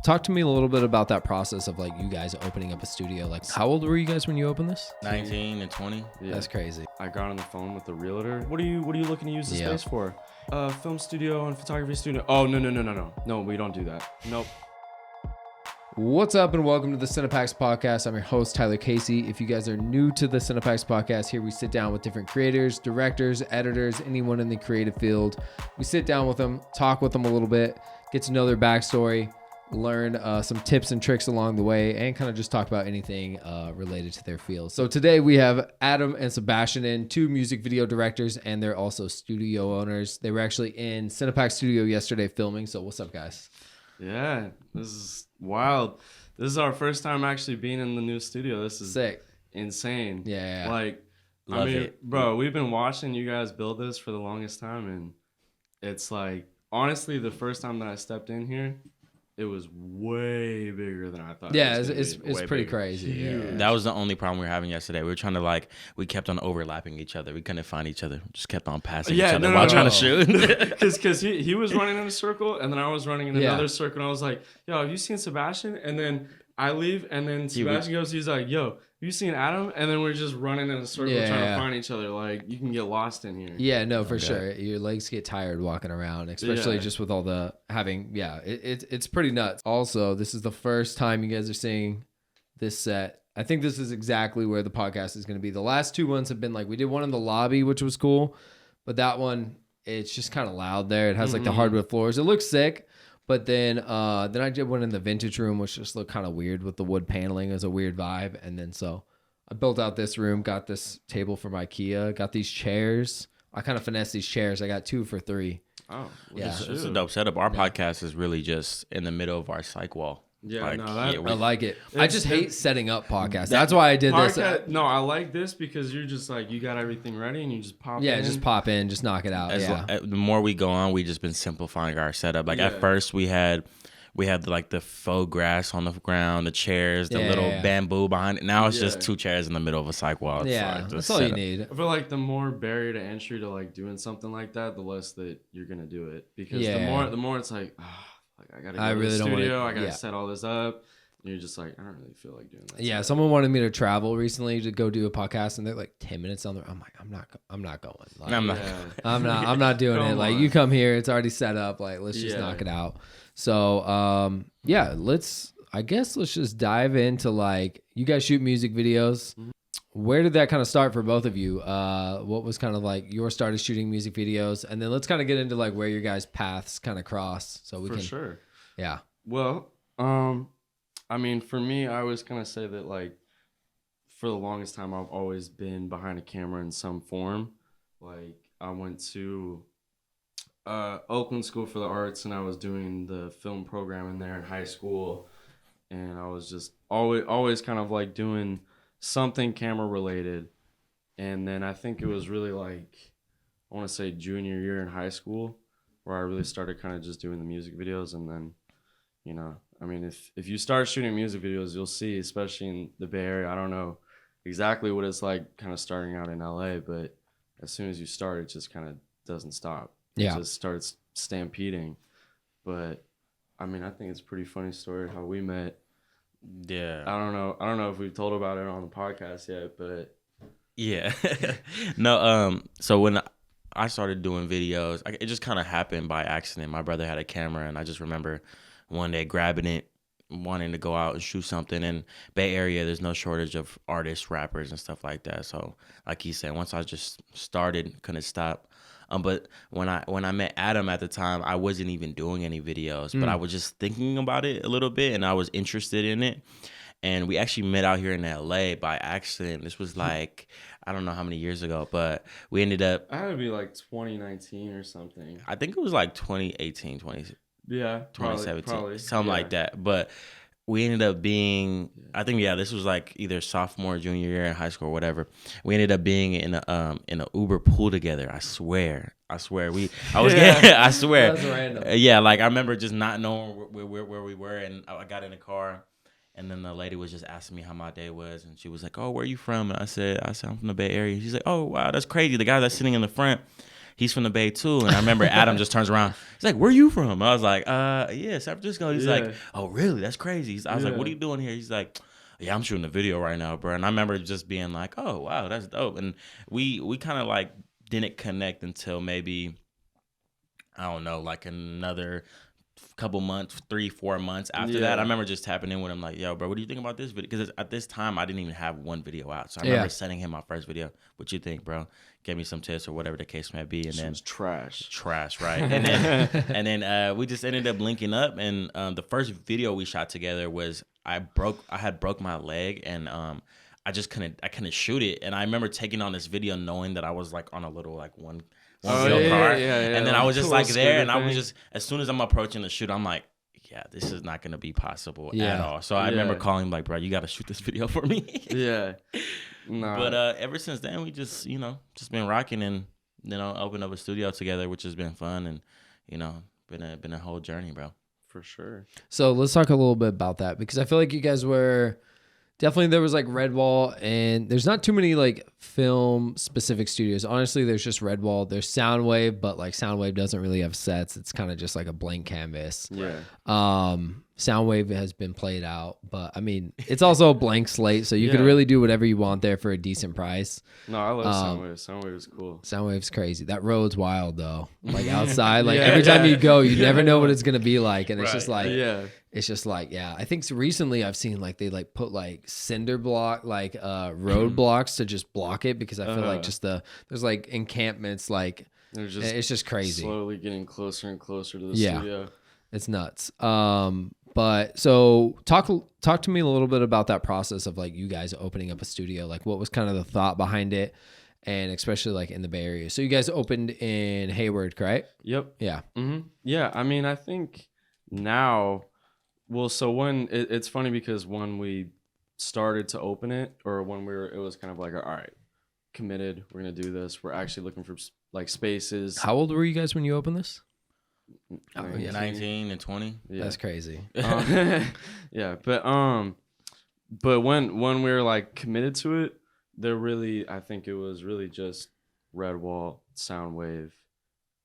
talk to me a little bit about that process of like you guys opening up a studio. Like, how old were you guys when you opened this? 19 and 20. Yeah. That's crazy. I got on the phone with the realtor. What are you looking to use the space for? Film studio and photography studio. Oh, no. No, we don't do that. Nope. What's up and welcome to the CinePacks Podcast. I'm your host, Tyler Casey. If you guys are new to the CinePacks Podcast, here we sit down with different creators, directors, editors, anyone in the creative field. We sit down with them, talk with them a little bit, get to know their backstory, learn some tips and tricks along the way, and kind of just talk about anything related to their field. So today we have Adam and Sebastian in, two music video directors, and they're also studio owners. They were actually in CinePacks Studio yesterday filming. So what's up, guys? Yeah, this is wild. This is our first time actually being in the new studio. This is sick, insane. Yeah. Like, Love it. Bro, we've been watching you guys build this for the longest time, and it's like, honestly, the first time that I stepped in here, it was way bigger than I thought. Yeah, it's pretty crazy. Yeah. That was the only problem we were having yesterday. We were trying to we kept on overlapping each other. We couldn't find each other. Just kept on passing each other while trying to shoot. Because he was running in a circle, and then I was running in another circle, and I was like, yo, have you seen Sebastian? And then I leave, and then Sebastian goes, he's like, yo, have you seen Adam? And then we're just running in a circle trying to find each other. Like, you can get lost in here. Yeah, no, for sure. Your legs get tired walking around, especially just with all the it's pretty nuts. Also, this is the first time you guys are seeing this set. I think this is exactly where the podcast is going to be. The last two ones have been we did one in the lobby, which was cool, but that one, it's just kind of loud there. It has the hardwood floors. It looks sick. But then I did one in the vintage room, which just looked kind of weird with the wood paneling. It was a weird vibe. And then so I built out this room, got this table from IKEA, got these chairs. I kind of finessed these chairs. I got 2 for $3. Oh, yeah. It's a dope setup. Our podcast is really just in the middle of our psych wall. Yeah, I like it. I just hate setting up podcasts. That's why I did this. No, I like this because you're just you got everything ready and you just pop in. Yeah, just pop in, just knock it out. The more we go on, we just been simplifying our setup. At first we had the faux grass on the ground, the chairs, the little bamboo behind it. Now it's just 2 chairs in the middle of a psych wall. That's all you need. I feel like the more barrier to entry to doing something like that, the less that you're gonna do it. Because the more it's I gotta go to the studio, I gotta set all this up. And you're just I don't really feel like doing that. Yeah, someone wanted me to travel recently to go do a podcast, and they're 10 minutes on the. I'm like, I'm not going. I'm not doing it. You come here, it's already set up. Let's just knock it out. So let's just dive into you guys shoot music videos. Mm-hmm. Where did that kind of start for both of you? What was kind of your start of shooting music videos? And then let's kind of get into where your guys' paths kind of cross. So we can. For sure. Yeah. Well, I mean, for me, I was going to say that for the longest time, I've always been behind a camera in some form. I went to Oakland School for the Arts, and I was doing the film program in there in high school. And I was just always kind of doing something camera related. And then I think it was really I want to say junior year in high school where I really started kind of just doing the music videos. And then, I mean, if you start shooting music videos, you'll see, especially in the Bay Area, I don't know exactly what it's like kind of starting out in LA, but as soon as you start, it just kind of doesn't stop. Yeah. It just starts stampeding. But I mean, I think it's a pretty funny story how we met. Yeah. I don't know if we've told about it on the podcast yet, but yeah. No, so when I started doing videos, it just kind of happened by accident. My brother had a camera, and I just remember one day grabbing it, wanting to go out and shoot something. In Bay Area, there's no shortage of artists, rappers, and stuff like that. So like he said, once I just started, couldn't stop. But when I met Adam at the time, I wasn't even doing any videos, but I was just thinking about it a little bit, and I was interested in it. And we actually met out here in LA by accident. This was I don't know how many years ago, but we ended up. I had to be 2019 or something. I think it was 2018, 2017, probably, something like that. But we ended up being, I think, this was either sophomore or junior year in high school or whatever. We ended up being in a Uber pool together. I swear. I swear. I swear. That's random. Yeah, I remember just not knowing where we were, and I got in the car, and then the lady was just asking me how my day was, and she was like, "Oh, where are you from?" And I said I'm from the Bay Area. She's like, "Oh, wow, that's crazy. The guy that's sitting in the front, he's from the Bay too. And I remember Adam just turns around. He's like, where are you from? I was like, yeah, San Francisco. He's like, oh, really? That's crazy. I was like, what are you doing here? He's like, yeah, I'm shooting a video right now, bro. And I remember just being like, oh, wow, that's dope. And we kind of like didn't connect until maybe, I don't know, like another couple months, 3-4 months after that. I remember just tapping in with him like, yo, bro, what do you think about this video? Because at this time, I didn't even have one video out. So I remember sending him my first video. What you think, bro? Give me some tips or whatever the case may be. And then trash, right? And then we just ended up linking up. And the first video we shot together was I had broke my leg, and I couldn't shoot it. And I remember taking on this video knowing that I was like on a little like one video car. And then I was just like there, and I was just, as soon as I'm approaching the shoot, I'm like, yeah, this is not gonna be possible at all. So I remember calling him like, bro, you gotta shoot this video for me. But ever since then, we just been rocking, and opened up a studio together, which has been fun, and been a whole journey, bro. For sure. So let's talk a little bit about that, because I feel like you guys were definitely, there was like Redwall, and there's not too many like film specific studios. Honestly, there's just Redwall. There's Soundwave, but like Soundwave doesn't really have sets. It's kind of just like a blank canvas. Soundwave has been played out, but I mean, it's also a blank slate, so you could really do whatever you want there for a decent price. No, I love Soundwave. Soundwave is cool. Soundwave's crazy. That road's wild though. Like outside, like every time you go, you never know what it's gonna be like, and it's just like, it's just like, I think recently I've seen like they like put like cinder block, like road blocks to just block it, because I feel like just there's like encampments, like it's just crazy. Slowly getting closer and closer to the studio. It's nuts. But so talk to me a little bit about that process of like you guys opening up a studio. Like what was kind of the thought behind it, and especially like in the Bay Area. So you guys opened in Hayward, correct? Yep. Yeah. Mm-hmm. Yeah. I mean, I think now, well, so when it's funny because when we started to open it, or when it was kind of like, all right, committed, we're going to do this. We're actually looking for like spaces. How old were you guys when you opened this? 19 and 20. Yeah. That's crazy. Yeah, but when we were like committed to it, I think it was really just Redwall, Soundwave,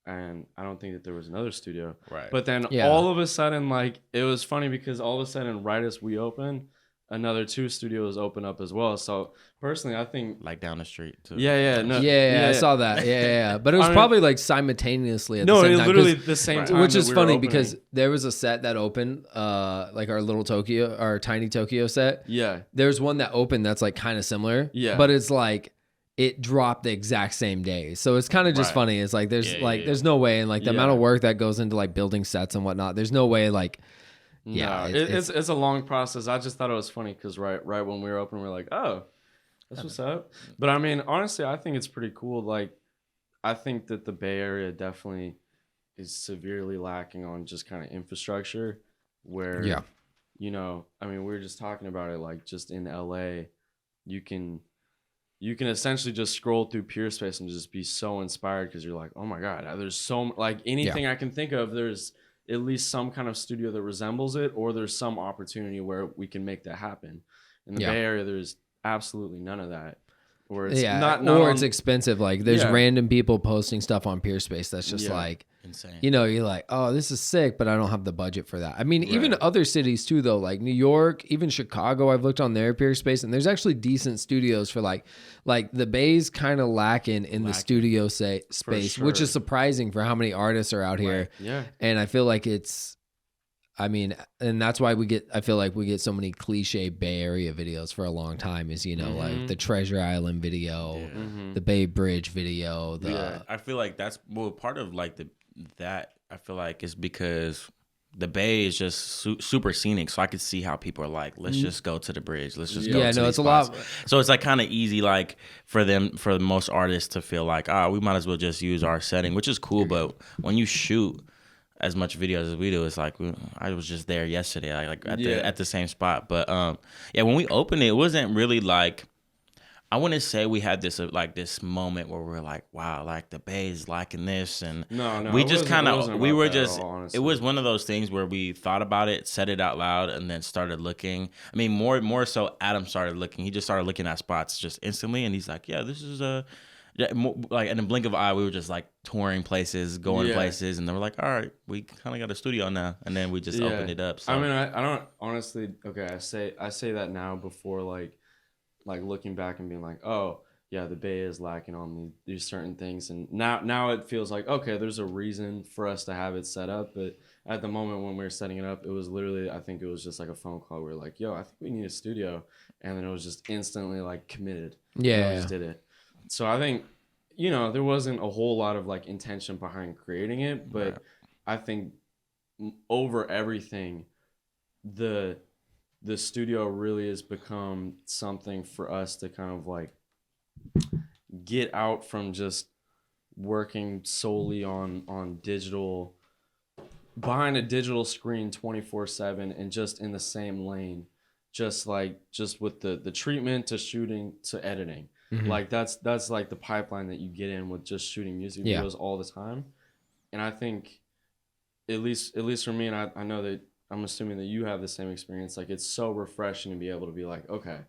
and I don't think that there was another studio. Right. But then all of a sudden, like, it was funny because all of a sudden, right as we opened, another 2 studios open up as well. So personally, I think like down the street too. I saw that. But it was probably like simultaneously at the same time. Literally the same time. Which is funny because there was a set that opened, like our tiny Tokyo set. Yeah. There's one that opened that's like kind of similar. Yeah. But it's like it dropped the exact same day. So it's kind of just funny. It's like there's no way, and like the amount of work that goes into like building sets and whatnot, there's no way like it's a long process. I just thought it was funny because right when we were open, we were like, oh, that's what's up. But I mean, honestly, I think it's pretty cool. Like, I think that the Bay Area definitely is severely lacking on just kind of infrastructure. Where, I mean, we were just talking about it. Like, just in LA, you can essentially just scroll through Peerspace and just be so inspired because you're like, oh my god, there's so like anything I can think of. There's at least some kind of studio that resembles it, or there's some opportunity where we can make that happen. In the Bay Area, there's absolutely none of that. Or it's it's expensive. Like there's random people posting stuff on Peerspace that's just like insane. You're like, oh, this is sick, but I don't have the budget for that. I mean, even other cities too, though, like New York, even Chicago. I've looked on their Peerspace, and there's actually decent studios for like the Bay's kind of lacking in the studio space, which is surprising for how many artists are out here. Yeah, and I feel like and that's why I feel like we get so many cliche Bay Area videos for a long time is, like the Treasure Island video, the Bay Bridge video. I feel like that's part of like that I feel like is because the Bay is just super scenic. So I could see how people are like, let's just go to the bridge. Let's just go to these spots. So it's like kind of easy, like for most artists to feel like, we might as well just use our setting, which is cool. But when you shoot as much videos as we do, it's like I was just there yesterday, at the same spot. But when we opened it wasn't really like, I wouldn't say we had this this moment where we're like, wow, like the Bay is liking this, and we just kind of it was one of those things where we thought about it, said it out loud, and then started looking. I mean, more so Adam started looking. He just started looking at spots just instantly, and he's like, yeah, this is Yeah, like in the blink of an eye, we were just like touring places, going places, and they were like, "All right, we kind of got a studio now," and then we just opened it up. So. I mean, I don't honestly. Okay, I say that now before like looking back and being like, oh yeah, the Bay is lacking on these certain things, and now it feels like okay, there's a reason for us to have it set up, but at the moment when we were setting it up, it was literally, I think it was just like a phone call. We were like, yo, I think we need a studio, and then it was just instantly like committed. Yeah, we just did it. So I think, there wasn't a whole lot of like intention behind creating it, but I think over everything, the studio really has become something for us to kind of like get out from just working solely on digital, behind a digital screen 24/7 and just in the same lane, just with the treatment to shooting to editing. Mm-hmm. Like that's like the pipeline that you get in with just shooting music videos all the time. And I think at least for me, and I know that I'm assuming that you have the same experience, like it's so refreshing to be able to be like, okay,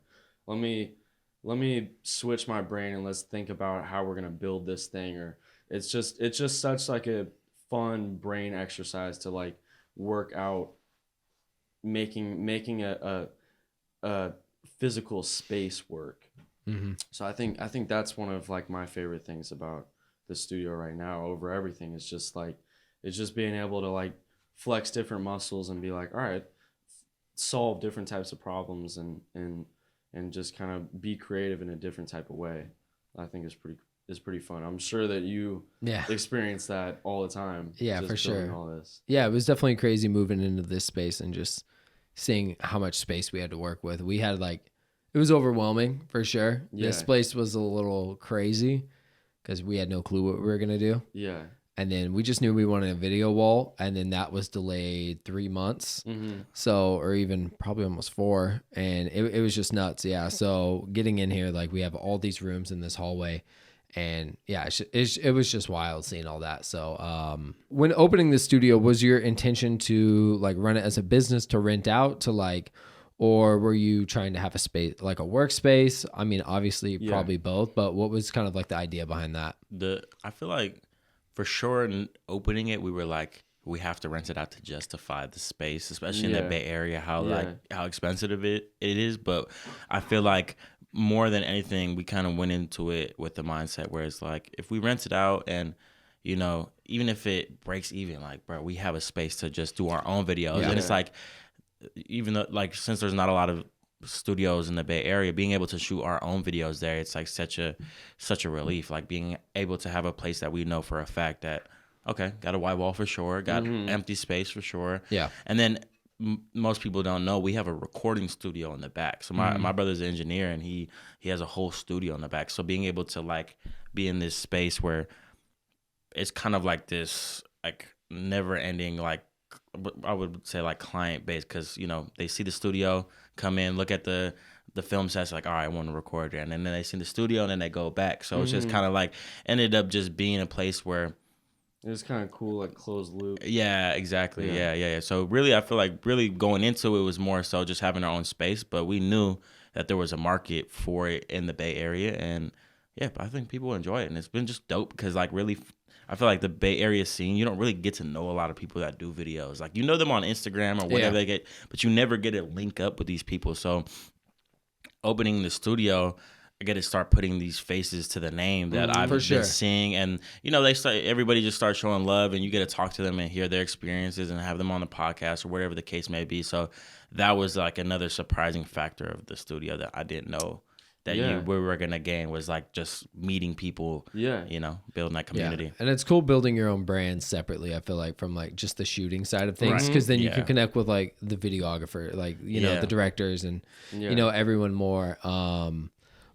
let me switch my brain and let's think about how we're gonna build this thing. Or it's just such like a fun brain exercise to like work out making a physical space work. Mm-hmm. So I think that's one of like my favorite things about the studio right now over everything. Is just like it's just being able to like flex different muscles and be like, all right, solve different types of problems and just kind of be creative in a different type of way. I think is pretty fun. I'm sure that you experience that all the time. Yeah, for sure. All this. Yeah, it was definitely crazy moving into this space and just seeing how much space we had to work with. We had like, it was overwhelming for sure. Yeah. This place was a little crazy because we had no clue what we were going to do. Yeah. And then we just knew we wanted a video wall, and then that was delayed 3 months. Mm-hmm. So, or even probably almost 4. And it was just nuts. Yeah. So getting in here, like we have all these rooms in this hallway, and yeah, it was just wild seeing all that. So when opening the studio, was your intention to like run it as a business to rent out to like, or were you trying to have a space, like a workspace? I mean, obviously probably both, but what was kind of like the idea behind that? I feel like for sure in opening it, we were like, we have to rent it out to justify the space, especially in the Bay Area, how expensive it is. But I feel like more than anything, we kind of went into it with the mindset where it's like, if we rent it out and, even if it breaks even, like, bro, we have a space to just do our own videos. Yeah. And it's like, even though, like, since there's not a lot of studios in the Bay Area, being able to shoot our own videos there, it's like such a relief. Like being able to have a place that we know for a fact that, okay, got a white wall for sure, got empty space for sure. Yeah. And then most people don't know we have a recording studio in the back. So my brother's an engineer and he has a whole studio in the back. So being able to like be in this space where it's kind of like this like never ending, like I would say like client base, because they see the studio, come in, look at the film sets, like, all right, I want to record there, and then they see the studio and then they go back. So it's just kind of like ended up just being a place where it was kind of cool, like closed loop. Yeah, exactly. Yeah. So really, I feel like really going into it was more so just having our own space, but we knew that there was a market for it in the Bay Area, and yeah, I think people enjoy it, and it's been just dope because like really, I feel like the Bay Area scene, you don't really get to know a lot of people that do videos. Like, them on Instagram or whatever they get, but you never get to link up with these people. So opening the studio, I get to start putting these faces to the name that I've been seeing. And, everybody just starts showing love, and you get to talk to them and hear their experiences and have them on the podcast or whatever the case may be. So that was like another surprising factor of the studio that I didn't know that we were going to gain, was like just meeting people, building that community. Yeah. And it's cool building your own brand separately, I feel like, from like just the shooting side of things, because then you can connect with like the videographer, like, the directors and, everyone more.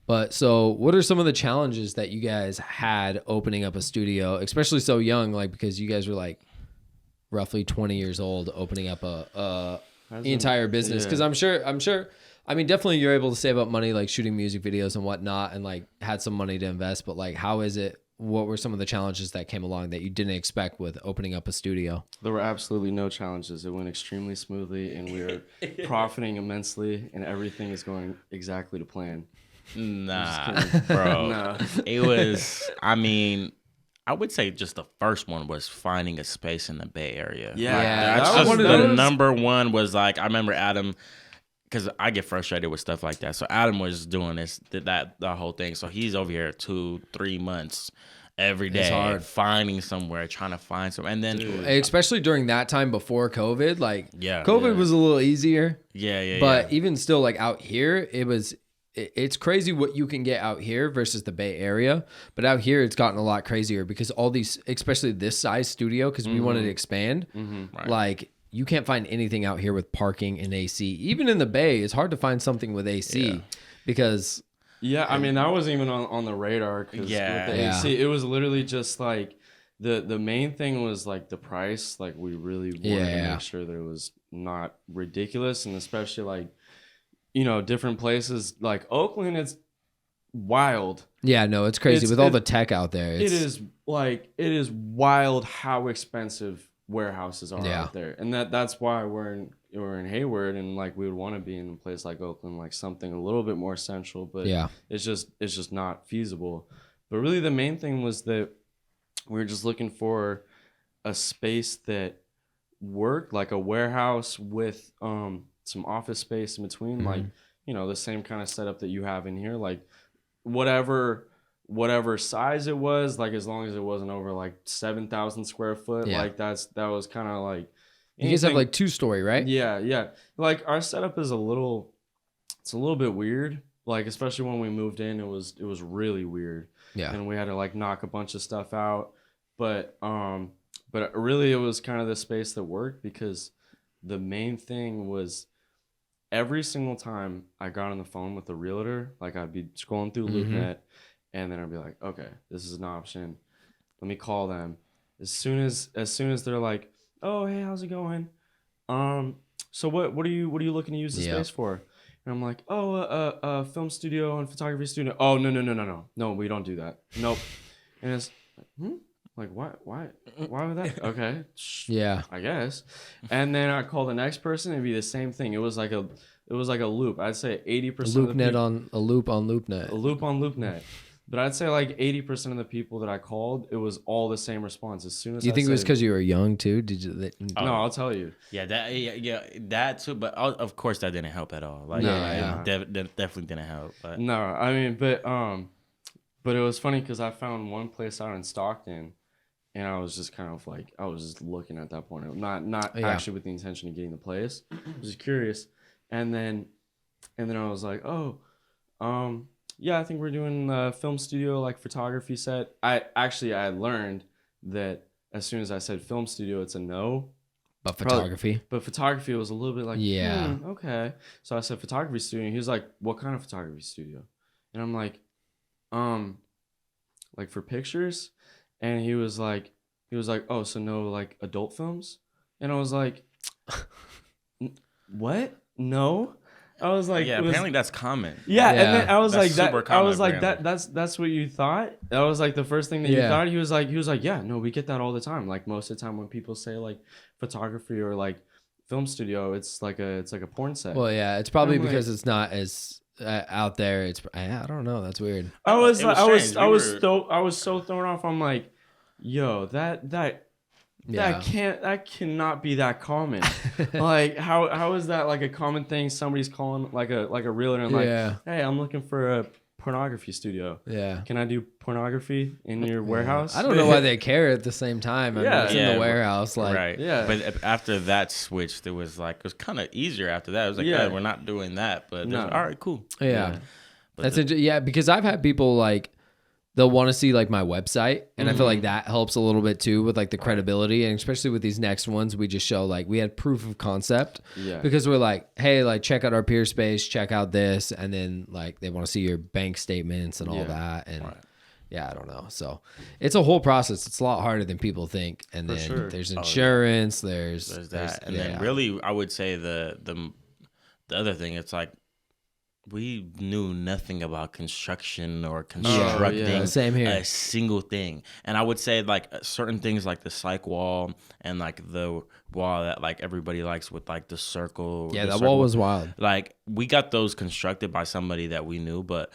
But so what are some of the challenges that you guys had opening up a studio, especially so young, like, because you guys were like roughly 20 years old opening up the entire business? Because I'm sure, I mean, definitely you're able to save up money, like shooting music videos and whatnot, and like had some money to invest. But like, how is it? What were some of the challenges that came along that you didn't expect with opening up a studio? There were absolutely no challenges. It went extremely smoothly, and we are profiting immensely, and everything is going exactly to plan. Nah, bro. Nah. It was, I mean, I would say just the first one was finding a space in the Bay Area. Yeah, That's that was just one of the those. number one was like, I remember Adam, because I get frustrated with stuff like that. So Adam was doing that whole thing. So he's over here 2-3 months every day, hard. finding somewhere, trying to find somewhere. And then, Especially during that time before COVID, like Yeah. COVID was a little easier. yeah. But even still, like out here, it's crazy what you can get out here versus the Bay Area. But out here, it's gotten a lot crazier because all these, especially this size studio, because we wanted to expand, Right. like you can't find anything out here with parking and AC. Even in the Bay, it's hard to find something with AC because Yeah, I mean that wasn't even on the radar because with the AC, it was literally just like the main thing was like the price. Like we really wanted to make sure that it was not ridiculous, and especially like different places like Oakland. It's wild. yeah, no, it's crazy with all the tech out there. It is wild how expensive warehouses are out there, and that's why we're in Hayward, and like we would want to be in a place like Oakland, like something a little bit more central, but it's just not feasible. But really the main thing was that we were just looking for a space that worked, like a warehouse with some office space in between, like the same kind of setup that you have in here, like whatever size it was, like as long as it wasn't over like 7,000 square foot, like that was kind of like you guys have like 2-story, right? Yeah. Like our setup is it's a little bit weird. Like especially when we moved in, it was really weird. Yeah. And we had to like knock a bunch of stuff out. But really it was kind of the space that worked because the main thing was every single time I got on the phone with the realtor, like I'd be scrolling through LoopNet and then I'd be like, okay, this is an option. Let me call them. As soon as they're like, oh, hey, how's it going? So what are you looking to use the space for? And I'm like, oh, a film studio and photography studio. Oh, no, we don't do that. Nope. And it's like, why would that? Okay, Yeah, I guess. And then I call the next person, it'd be the same thing. It was like a loop. I'd say 80% of the people, on a loop on LoopNet. a loop on LoopNet. But I'd say like 80% of the people that I called, it was all the same response. As soon as Do you think it was because you were young too? Did you? No, I'll tell you. Yeah, that too. But of course, that didn't help at all. Like, it definitely didn't help. But. No, I mean, but it was funny because I found one place out in Stockton, and I was just kind of like, I was just looking at that point, not actually with the intention of getting the place. I was just curious, and then I was like, oh, yeah, I think we're doing a film studio, like photography set. I learned that as soon as I said film studio, it's a no. But photography. But photography was a little bit like, okay. So I said photography studio. He was like, what kind of photography studio? And I'm like for pictures. And he was like, oh, so no, like adult films? And I was like, what? No. I was like, yeah, apparently that's common. Yeah, and then I was that's like, super common, that's what you thought. That was like the first thing that you thought. He was like, yeah, no, we get that all the time. Like most of the time when people say like photography or like film studio, it's like a porn set. Well, yeah, it's probably because it's not as out there. I don't know. That's weird. I was so thrown off. I'm like, yo, that cannot be that common. Like how is that like a common thing? Somebody's calling like a realtor and like, hey, I'm looking for a pornography studio. Yeah. Can I do pornography in your warehouse? I don't know why they care at the same time. I mean, it's in the warehouse. Like, right. Yeah. But after that switched, it was kind of easier after that. It was like, we're not doing that. But all right, cool. Yeah. That's because I've had people like, they'll want to see like my website, and I feel like that helps a little bit too with like the credibility, and especially with these next ones, we just show like we had proof of concept, because we're like, hey, like check out our peer space, check out this, and then like they want to see your bank statements and all that, and I don't know. So it's a whole process. It's a lot harder than people think, and then there's insurance, there's that, and then really I would say the other thing, it's like, we knew nothing about construction or constructing Same here. a single thing. And I would say like certain things like the cyc wall and like the wall that like everybody likes with like the circle. Yeah, that wall was wild. Like we got those constructed by somebody that we knew, but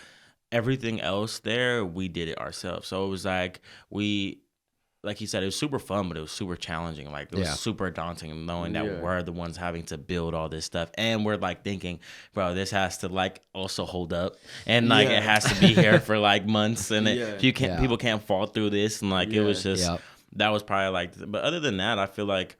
everything else there, we did it ourselves. So it was like like he said, it was super fun, but it was super challenging. Like it was super daunting knowing that we're the ones having to build all this stuff. And we're like thinking, bro, this has to like also hold up. And like it has to be here for like months. And people can't fall through this. And like it was just, that was probably like, but other than that, I feel like,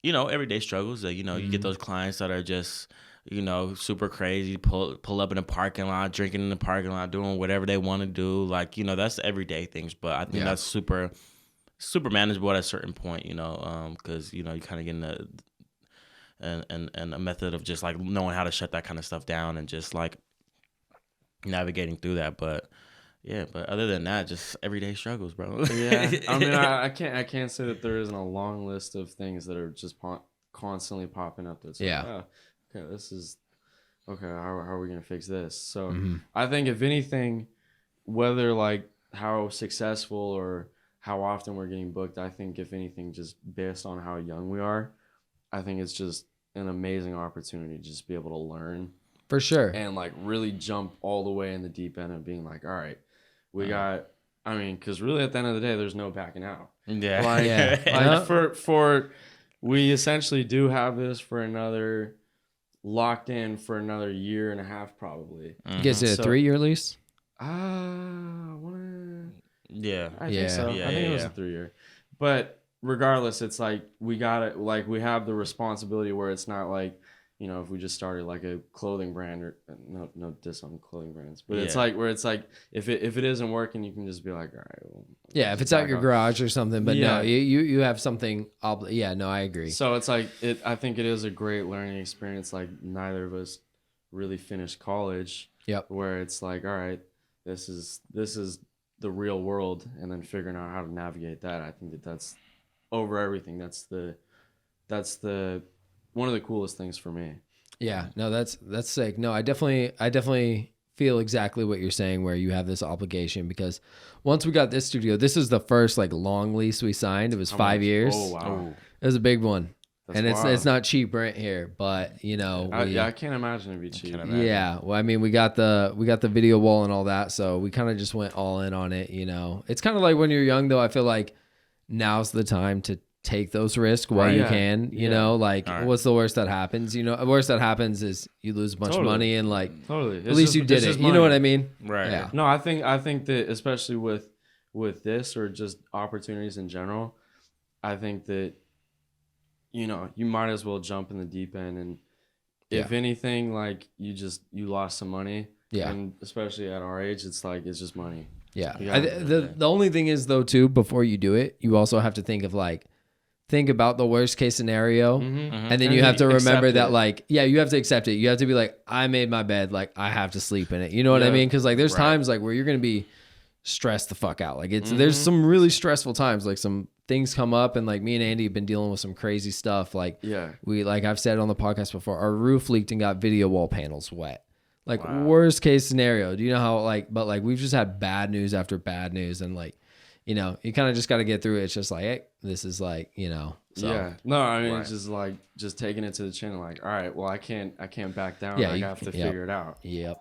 you know, everyday struggles that, you know, you get those clients that are just, you know, super crazy, pull up in the parking lot, drinking in the parking lot, doing whatever they want to do. Like, you know, that's everyday things. But I think that's super manageable at a certain point, you know, because, you know, you kind of get in a method of just like knowing how to shut that kind of stuff down and just like navigating through that. But yeah, but other than that, just everyday struggles, bro. Yeah, I mean, I can't say that there isn't a long list of things that are just constantly popping up. That's like, oh, okay, this is okay. How are we gonna fix this? So I think if anything, whether like how successful or how often we're getting booked, I think if anything, just based on how young we are, I think it's just an amazing opportunity to just be able to learn. For sure. And like really jump all the way in the deep end of being like, all right, we got, I mean, because really at the end of the day, there's no backing out. Yeah. Like we essentially do have this for another, locked in for another year and a half probably. You guys did a 3-year lease? Yeah, I think so. I think it was a 3-year. But regardless, it's like we got it. Like we have the responsibility where it's not like, you know, if we just started like a clothing brand or no diss on clothing brands, but it's like where it's like if it isn't working, you can just be like, all right. Well, if it's out your garage or something, but no, you have something. No, I agree. So it's like I think it is a great learning experience. Like neither of us really finished college. Yep. Where it's like, all right, this is the real world, and then figuring out how to navigate that. I think that's over everything. That's the one of the coolest things for me. Yeah, no, that's sick. No, I definitely feel exactly what you're saying, where you have this obligation, because once we got this studio, this is the first like long lease we signed. It was 5 years. Oh wow. It was a big one. That's and wild. it's not cheap rent here, but you know, I can't imagine it'd be cheap. Yeah, well, I mean, we got the video wall and all that, so we kind of just went all in on it. You know, it's kind of like when you're young, though. I feel like now's the time to take those risks while you can. You know, like what's the worst that happens? You know, the worst that happens is you lose a bunch of money, and like at least you did it. You know what I mean? Right. Yeah. No, I think that especially with this or just opportunities in general, I think that, you know, you might as well jump in the deep end, and if anything, like you lost some money. Yeah. And especially at our age, it's like, it's just money. Yeah. The only thing is though, too, before you do it, you also have to think about the worst case scenario. And then you have to remember that, like, you have to accept it. You have to be like, I made my bed. Like, I have to sleep in it. You know what I mean? Cause like there's times like where you're going to be stressed the fuck out. Like there's some really stressful times, like some things come up, and like me and Andy have been dealing with some crazy stuff. Like we, like I've said on the podcast before, our roof leaked and got video wall panels wet. Like worst case scenario. Do you know how but we've just had bad news after bad news, and like, you know, you kind of just got to get through it. It's just like, hey, this is like, you know. So. Yeah. No, I mean, it's just like just taking it to the chin, like, all right, well, I can't back down. I have to figure it out. Yep.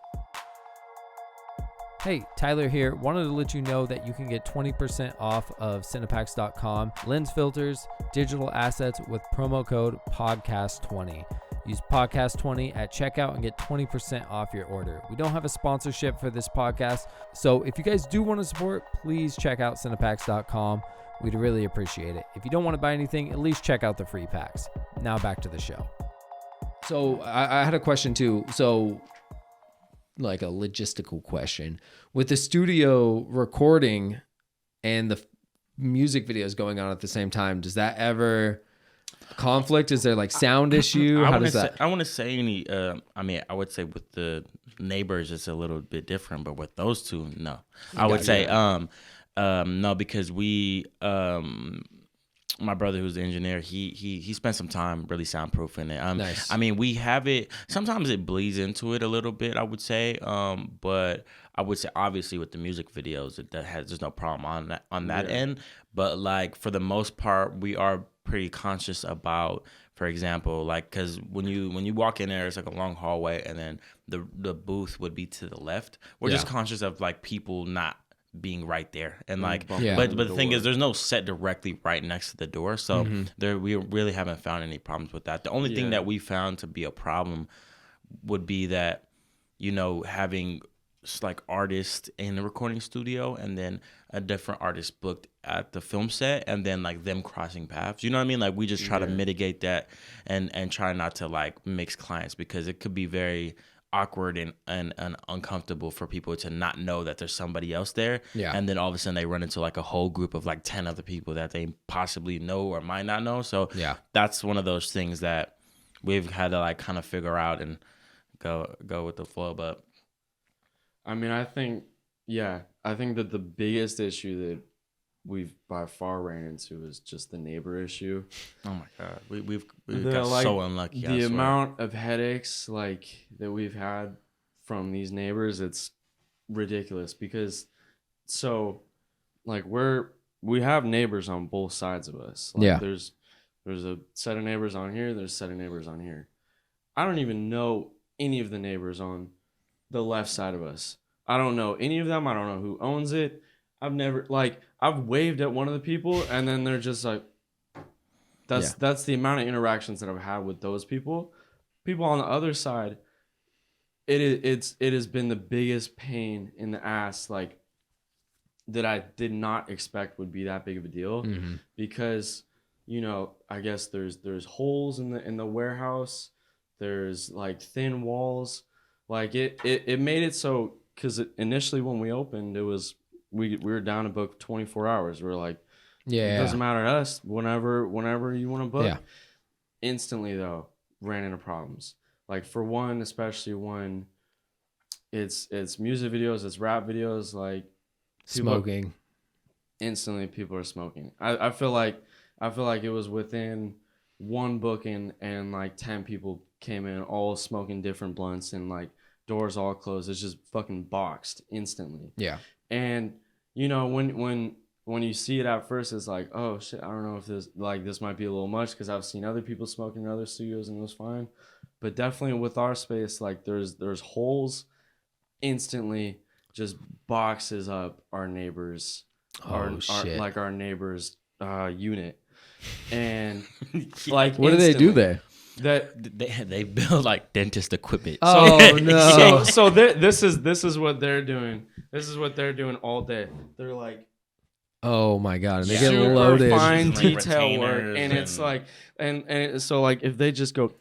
Hey, Tyler here. Wanted to let you know that you can get 20% off of CinePacks.com lens filters, digital assets with promo code podcast20. Use podcast20 at checkout and get 20% off your order. We don't have a sponsorship for this podcast, so if you guys do want to support, please check out CinePacks.com. We'd really appreciate it. If you don't want to buy anything, at least check out the free packs. Now back to the show. So I had a question too. So like a logistical question. With the studio recording and the music videos going on at the same time, does that ever conflict? Is there like sound issue? How does that? I want to say any. I mean, I would say with the neighbors, it's a little bit different, but with those two, no. I would say no, because we. My brother, who's the engineer, he spent some time really soundproofing it. Nice. I mean, we have it. Sometimes it bleeds into it a little bit, I would say. But I would say obviously with the music videos, there's no problem on that end. But like for the most part, we are pretty conscious about For example, like, because when you walk in there, it's like a long hallway, and then the booth would be to the left. We're just conscious of like people not being right there, and like, but the thing is, there's no set directly right next to the door, so we really haven't found any problems with that. The only thing that we found to be a problem would be that, you know, having like artists in the recording studio and then a different artist booked at the film set, and then like them crossing paths. You know what I mean? Like, we just try to mitigate that and try not to like mix clients, because it could be very awkward and uncomfortable for people to not know that there's somebody else there. Yeah. And then all of a sudden they run into like a whole group of like 10 other people that they possibly know or might not know. So that's one of those things that we've had to like kind of figure out and go with the flow. But I mean, I think that the biggest issue that we've by far ran into is just the neighbor issue. Oh my God, we've got like, so unlucky. The amount of headaches like that we've had from these neighbors, it's ridiculous. Because so like we have neighbors on both sides of us. Like, there's a set of neighbors on here. There's a set of neighbors on here. I don't even know any of the neighbors on the left side of us. I don't know any of them. I don't know who owns it. I've waved at one of the people, and then they're just like, that's the amount of interactions that I've had with those people. People on the other side, it has been the biggest pain in the ass, like, that I did not expect would be that big of a deal. Because, you know, I guess there's holes in the warehouse. There's like thin walls. Like it made it so, because initially when we opened, it was we were down to book 24 hours. We were like, it doesn't matter to us. Whenever you want to book. Yeah. Instantly though, ran into problems. Like, for one, especially when it's music videos, it's rap videos, like smoking. Instantly, people are smoking. I feel like it was within one booking, and like 10 people came in all smoking different blunts, and like doors all closed. It's just fucking boxed instantly. Yeah. And you know, when you see it at first, it's like, oh shit, I don't know if this might be a little much, because I've seen other people smoking in other studios and it was fine. But definitely with our space, like there's holes instantly, just boxes up our neighbors, our neighbors' unit. And like, what do they do there? That they build like dentist equipment. Oh no! So this is what they're doing. This is what they're doing all day. They're like, oh my God, and they get loaded, fine detail work, and it's like, and so like if they just go,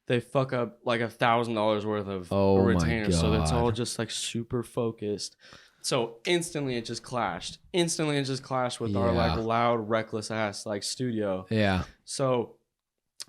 they fuck up like $1,000 worth of retainers. So it's all just like super focused. So instantly it just clashed. With our like loud, reckless ass like studio. Yeah. So.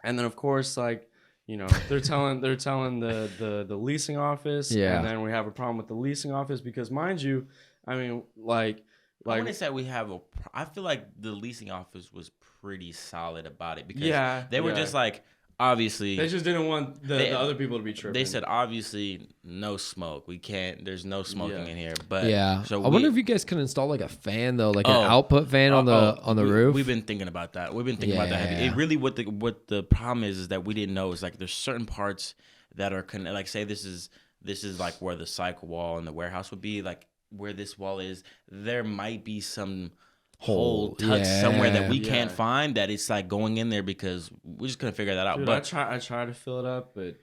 And then of course, like, you know, they're telling the leasing office, and then we have a problem with the leasing office, because, mind you, I mean, like I wouldn't say we have I feel like the leasing office was pretty solid about it, because they were just like, obviously they just didn't want the other people to be tripping. They said, obviously, no smoke. There's no smoking in here. But so I wonder if you guys can install like a fan though, like an output fan on the roof. We've been thinking about that. About that. It really, what the problem is that we didn't know is like there's certain parts that are like, say this is like where the cycle wall in the warehouse would be, like where this wall is. There might be some hole tucked somewhere that we can't find, that it's like going in there, because we just couldn't figure that out. Dude, but I tried to fill it up, but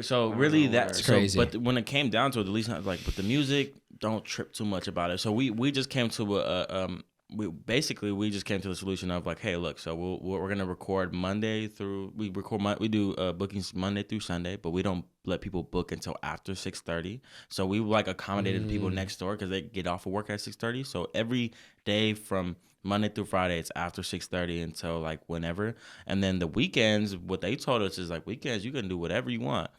so really that's crazy. But when it came down to it, at least like with the music, don't trip too much about it. So we just came to we just came to the solution of like, hey, look, so we're gonna record we do bookings Monday through Sunday, but we don't let people book until after 6:30. So we like accommodated the people next door, because they get off of work at 6:30. So every day from Monday through Friday, it's after 6:30 until like whenever. And then the weekends, what they told us is like, weekends you can do whatever you want.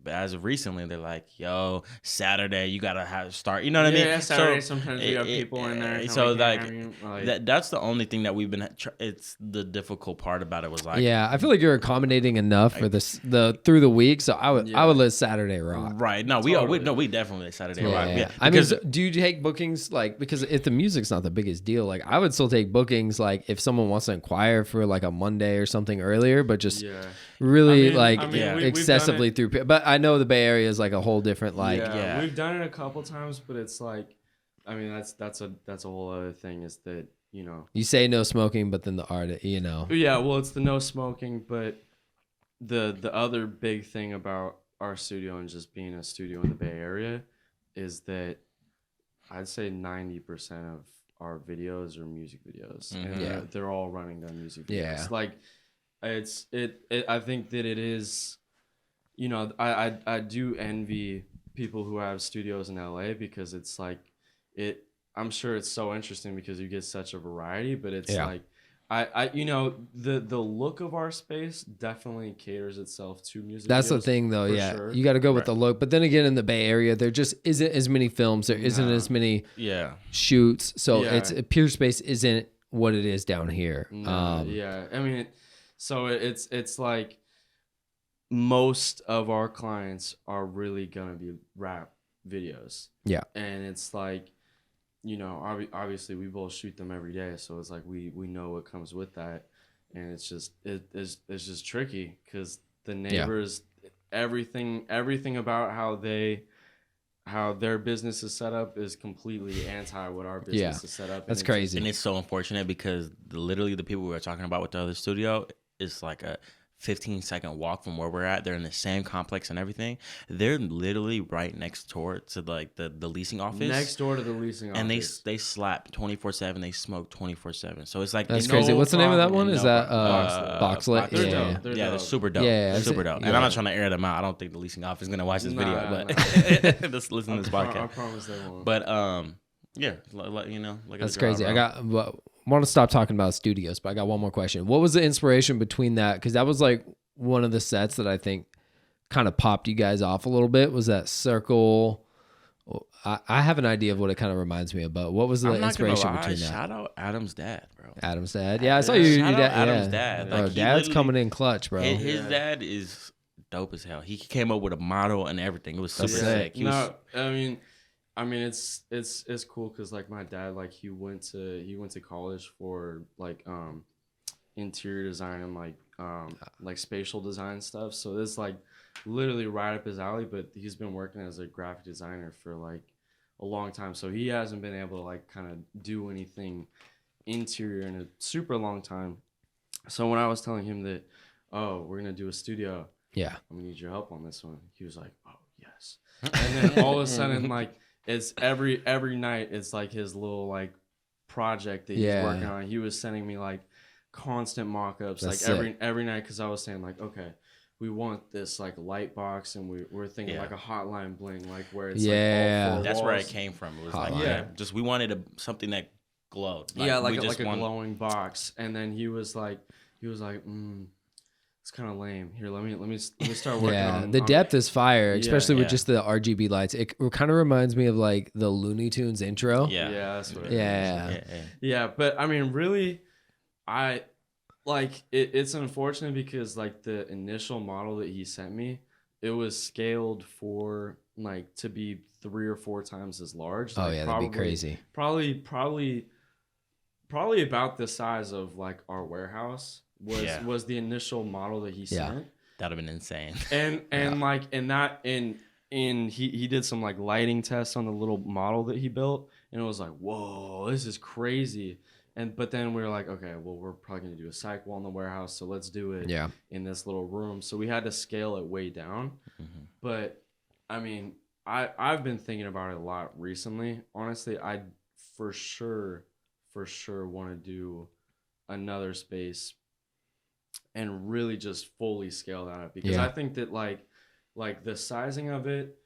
But as of recently, they're like, "Yo, Saturday, you gotta start." You know what I mean? Yeah, Saturday. Sometimes we have people in there. So that's the only thing that we've been. It's the difficult part about it was like, yeah, I feel like you're accommodating enough for this through the week. So I would let Saturday rock. Right? No, we definitely let Saturday rock. Yeah. I mean, do you take bookings like, because if the music's not the biggest deal, like I would still take bookings like if someone wants to inquire for like a Monday or something earlier, but just really excessively through. But I know the Bay Area is like a whole different we've done it a couple times, but it's like, I mean, that's a whole other thing, is that, you know, you say no smoking, but then the art, you know. Yeah, well, it's the no smoking, but the other big thing about our studio and just being a studio in the Bay Area is that I'd say 90% of our videos are music videos, and they're all running down music videos. Yeah, like I think that it is, you know, I do envy people who have studios in LA, because it's like I'm sure it's so interesting because you get such a variety, but it's like I you know, the look of our space definitely caters itself to music. That's the thing though. Sure. You got to go with the look, but then again, in the Bay Area, there just isn't as many films, there isn't as many shoots, so it's Pure Space isn't what it is down here. I mean, so it's like most of our clients are really gonna be rap videos. Yeah. And it's like, you know, obviously we both shoot them every day, so it's like we know what comes with that, and it's just just tricky because the neighbors, everything about how their business is set up is completely anti what our business is set up. That's crazy. And it's so unfortunate because literally the people we were talking about with the other studio is like a 15-second walk from where we're at. They're in the same complex and everything. They're literally right next door to like the leasing office. Next door to the leasing office. And they slap 24/7. They smoke 24/7. So it's like, that's crazy. What's the name of that one? Is that Boxlit? They're super dope. Yeah, super dope. And I'm not trying to air them out. I don't think the leasing office is gonna watch this video, but just listen to this podcast. I promise they won't. But you know, like that's crazy. I want to stop talking about studios, but I got one more question. What was the inspiration between that? Because that was like one of the sets that I think kind of popped you guys off a little bit. Was that circle? I have an idea of what it kind of reminds me of, but what was the inspiration between that? Shout out Adam's dad, bro. Adam's dad. Yeah, I saw your dad. Adam's dad. Like, dad's coming in clutch, bro. His dad is dope as hell. He came up with a model and everything. It was super sick. I mean, it's cool because like my dad, like he went to college for like interior design and like spatial design stuff. So this like literally right up his alley. But he's been working as a graphic designer for like a long time, so he hasn't been able to like kind of do anything interior in a super long time. So when I was telling him that, oh, we're gonna do a studio, I'm gonna need your help on this one, he was like, oh yes. And then all of a sudden, like, it's every night, it's like his little like project that he's working on. He was sending me like constant mock-ups. That's like every night, because I was saying like, okay, we want this like light box, and we're thinking like a hotline bling, like where it's like all four that's walls. where it came from. It was hotline. Just we wanted something that glowed. Like a glowing box. And then he was like, it's kind of lame. Here, let me start working on the depth is fire, especially with just the RGB lights. It kind of reminds me of like the Looney Tunes intro. That's what it is. Yeah, but I mean, really, it's unfortunate because like the initial model that he sent me, it was scaled for like to be 3 or 4 times as large. Like, that'd be crazy. Probably about the size of like our warehouse was the initial model that he sent. That'd have been insane. And he did some like lighting tests on the little model that he built, and it was like, whoa, this is crazy. But then we were like, okay, well, we're probably gonna do a cyc wall in the warehouse, so let's do it in this little room. So we had to scale it way down. Mm-hmm. But I mean, I've been thinking about it a lot recently. Honestly, I for sure want to do another space and really just fully scale that up, because I think that like the sizing of it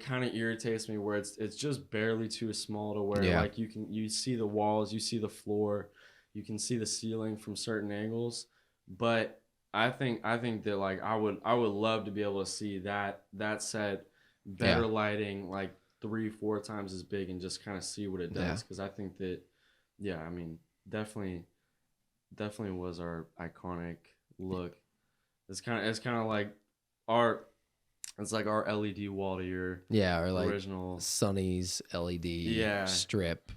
kind of irritates me, where it's just barely too small to where like you see the walls, you see the floor, you can see the ceiling from certain angles, but I think that like I would love to be able to see that set, better lighting, like 3-4 times as big, and just kind of see what it does. Because I think that, yeah, I mean, definitely was our iconic look. It's kind of like our LED wall to your or like original Sonny's LED strip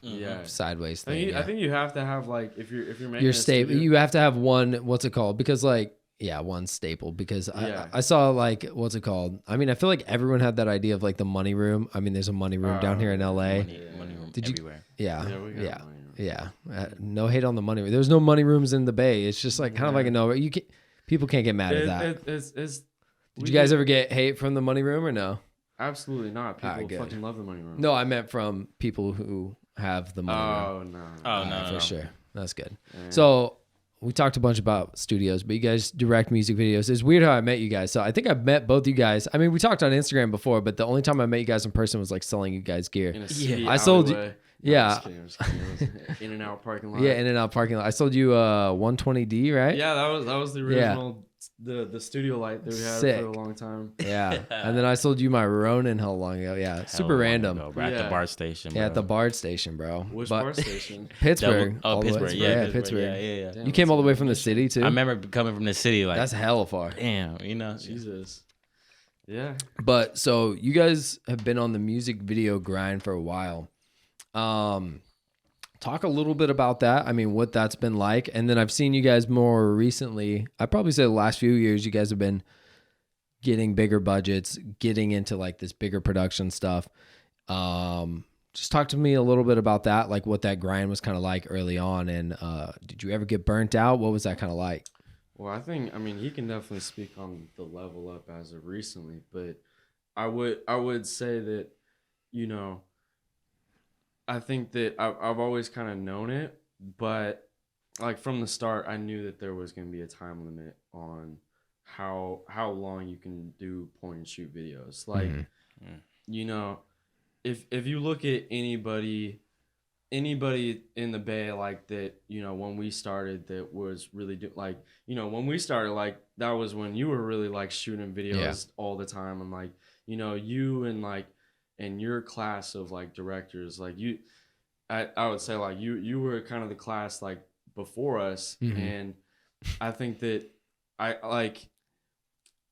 sideways thing. I think you have to have, like, if you're making your staple, you have to have one, what's it called? Because like one staple, because I saw, like, what's it called? I mean, I feel like everyone had that idea of like the money room. I mean, there's a money room down here in LA. Money room everywhere. No hate on the money room. There's no money rooms in the Bay. It's just like kind of like a no. People can't get mad at that. Did you guys ever get hate from the money room or no? Absolutely not. People fucking love the money room. No, I meant from people who have the money room. No, for sure. That's good. Yeah. So we talked a bunch about studios, but you guys direct music videos. It's weird how I met you guys. So I think I've met both you guys. I mean, we talked on Instagram before, but the only time I met you guys in person was like selling you guys gear. I sold you. Yeah. I'm just kidding. In-N-Out parking lot. Yeah, In-N-Out parking lot. I sold you a 120D, right? Yeah, that was the original the studio light that we had for a long time. Yeah. And then I sold you my Ronin how long ago? Yeah. Super random. At the BART station, bro. Yeah, at the BART station, bro. Which BART station? Pittsburgh. Pittsburgh. Yeah, Pittsburgh. Yeah. Damn, you came all the way from the city too? I remember coming from the city. Like, that's hella far. Damn, Jesus. Yeah. But so you guys have been on the music video grind for a while. Talk a little bit about that. I mean, what that's been like. And then I've seen you guys more recently. I'd probably say the last few years, you guys have been getting bigger budgets, getting into like this bigger production stuff. Just talk to me a little bit about that, like what that grind was kind of like early on. And did you ever get burnt out? What was that kind of like? Well, I mean, he can definitely speak on the level up as of recently, but I would say that, I think that I've always kind of known it, but like from the start, I knew that there was going to be a time limit on how long you can do point and shoot videos. Like, if you look at anybody in the Bay, like that, when we started, that was really when we started, like that was when you were really like shooting videos all the time, and like, you and like, and your class of like directors, like I would say like you were kind of the class like before us, and I think that I like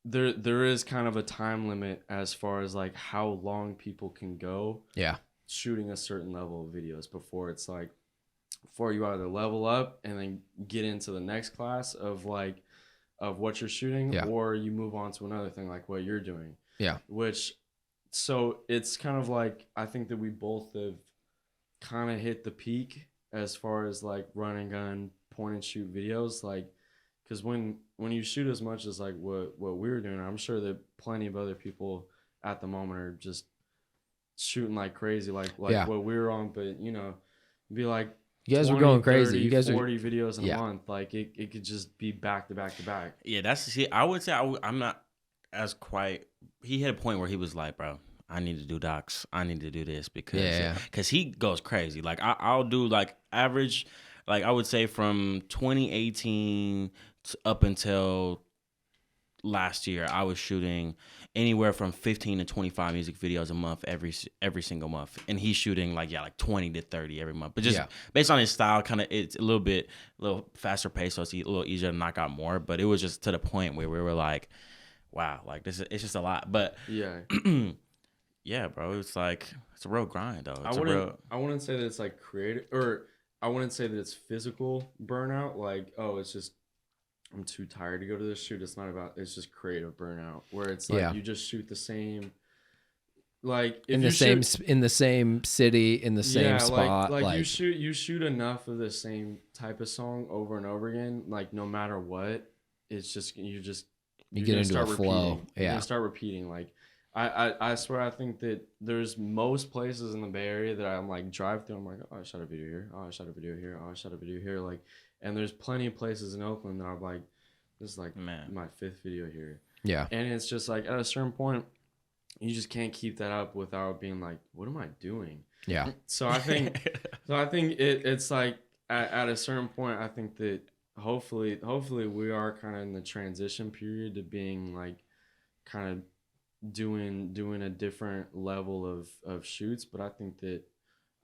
there is kind of a time limit as far as like how long people can go shooting a certain level of videos before it's like, before you either level up and then get into the next class of like of what you're shooting, or you move on to another thing like what you're doing. So it's kind of like, I think that we both have kind of hit the peak as far as like run and gun point and shoot videos, like, because when you shoot as much as like what we were doing, I'm sure that plenty of other people at the moment are just shooting like crazy, like what we were on, but be like, you guys 20, were going crazy. 30, you guys 40 videos in a month, like it could just be back to back to back. Yeah, I would say I'm not as quite. He hit a point where he was like, bro, I need to do docs. I need to do this because he goes crazy. Like I'll do like average, like I would say from 2018 up until last year, I was shooting anywhere from 15 to 25 music videos a month every single month, and he's shooting like 20 to 30 every month. But just based on his style, kind of it's a little faster pace, so it's a little easier to knock out more. But it was just to the point where we were like, wow, like it's just a lot. But yeah, bro, it's like it's a real grind though. I wouldn't say that it's like creative, or I wouldn't say that it's physical burnout. Like, oh, it's just I'm too tired to go to this shoot. It's not about. It's just creative burnout, where it's like you just shoot the same, like in the same city in the same spot. Like you shoot enough of the same type of song over and over again. Like no matter what, it's just you get into a flow. You start repeating. Like I swear, I think that there's most places in the Bay Area that I'm like drive through. I'm like, oh, I shot a video here. Oh, I shot a video here. Oh, I shot a video here. Like. And there's plenty of places in Oakland that I'm like, this is like my 5th video here. Yeah. And it's just like at a certain point, you just can't keep that up without being like, what am I doing? Yeah. So I think it's like at a certain point, I think that hopefully we are kind of in the transition period to being like kind of doing a different level of shoots. But I think that,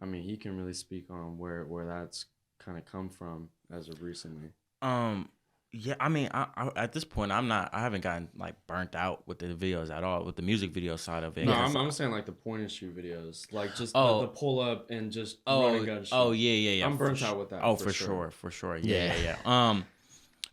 I mean, he can really speak on where that's kind of come from as of recently. Yeah, I mean, I at this point, I haven't gotten like burnt out with the videos at all, with the music video side of it. No, I'm saying like the point and shoot videos, like just the pull up and just run and gun shoot. Oh yeah. I'm burnt out with that. Oh, for sure. Yeah.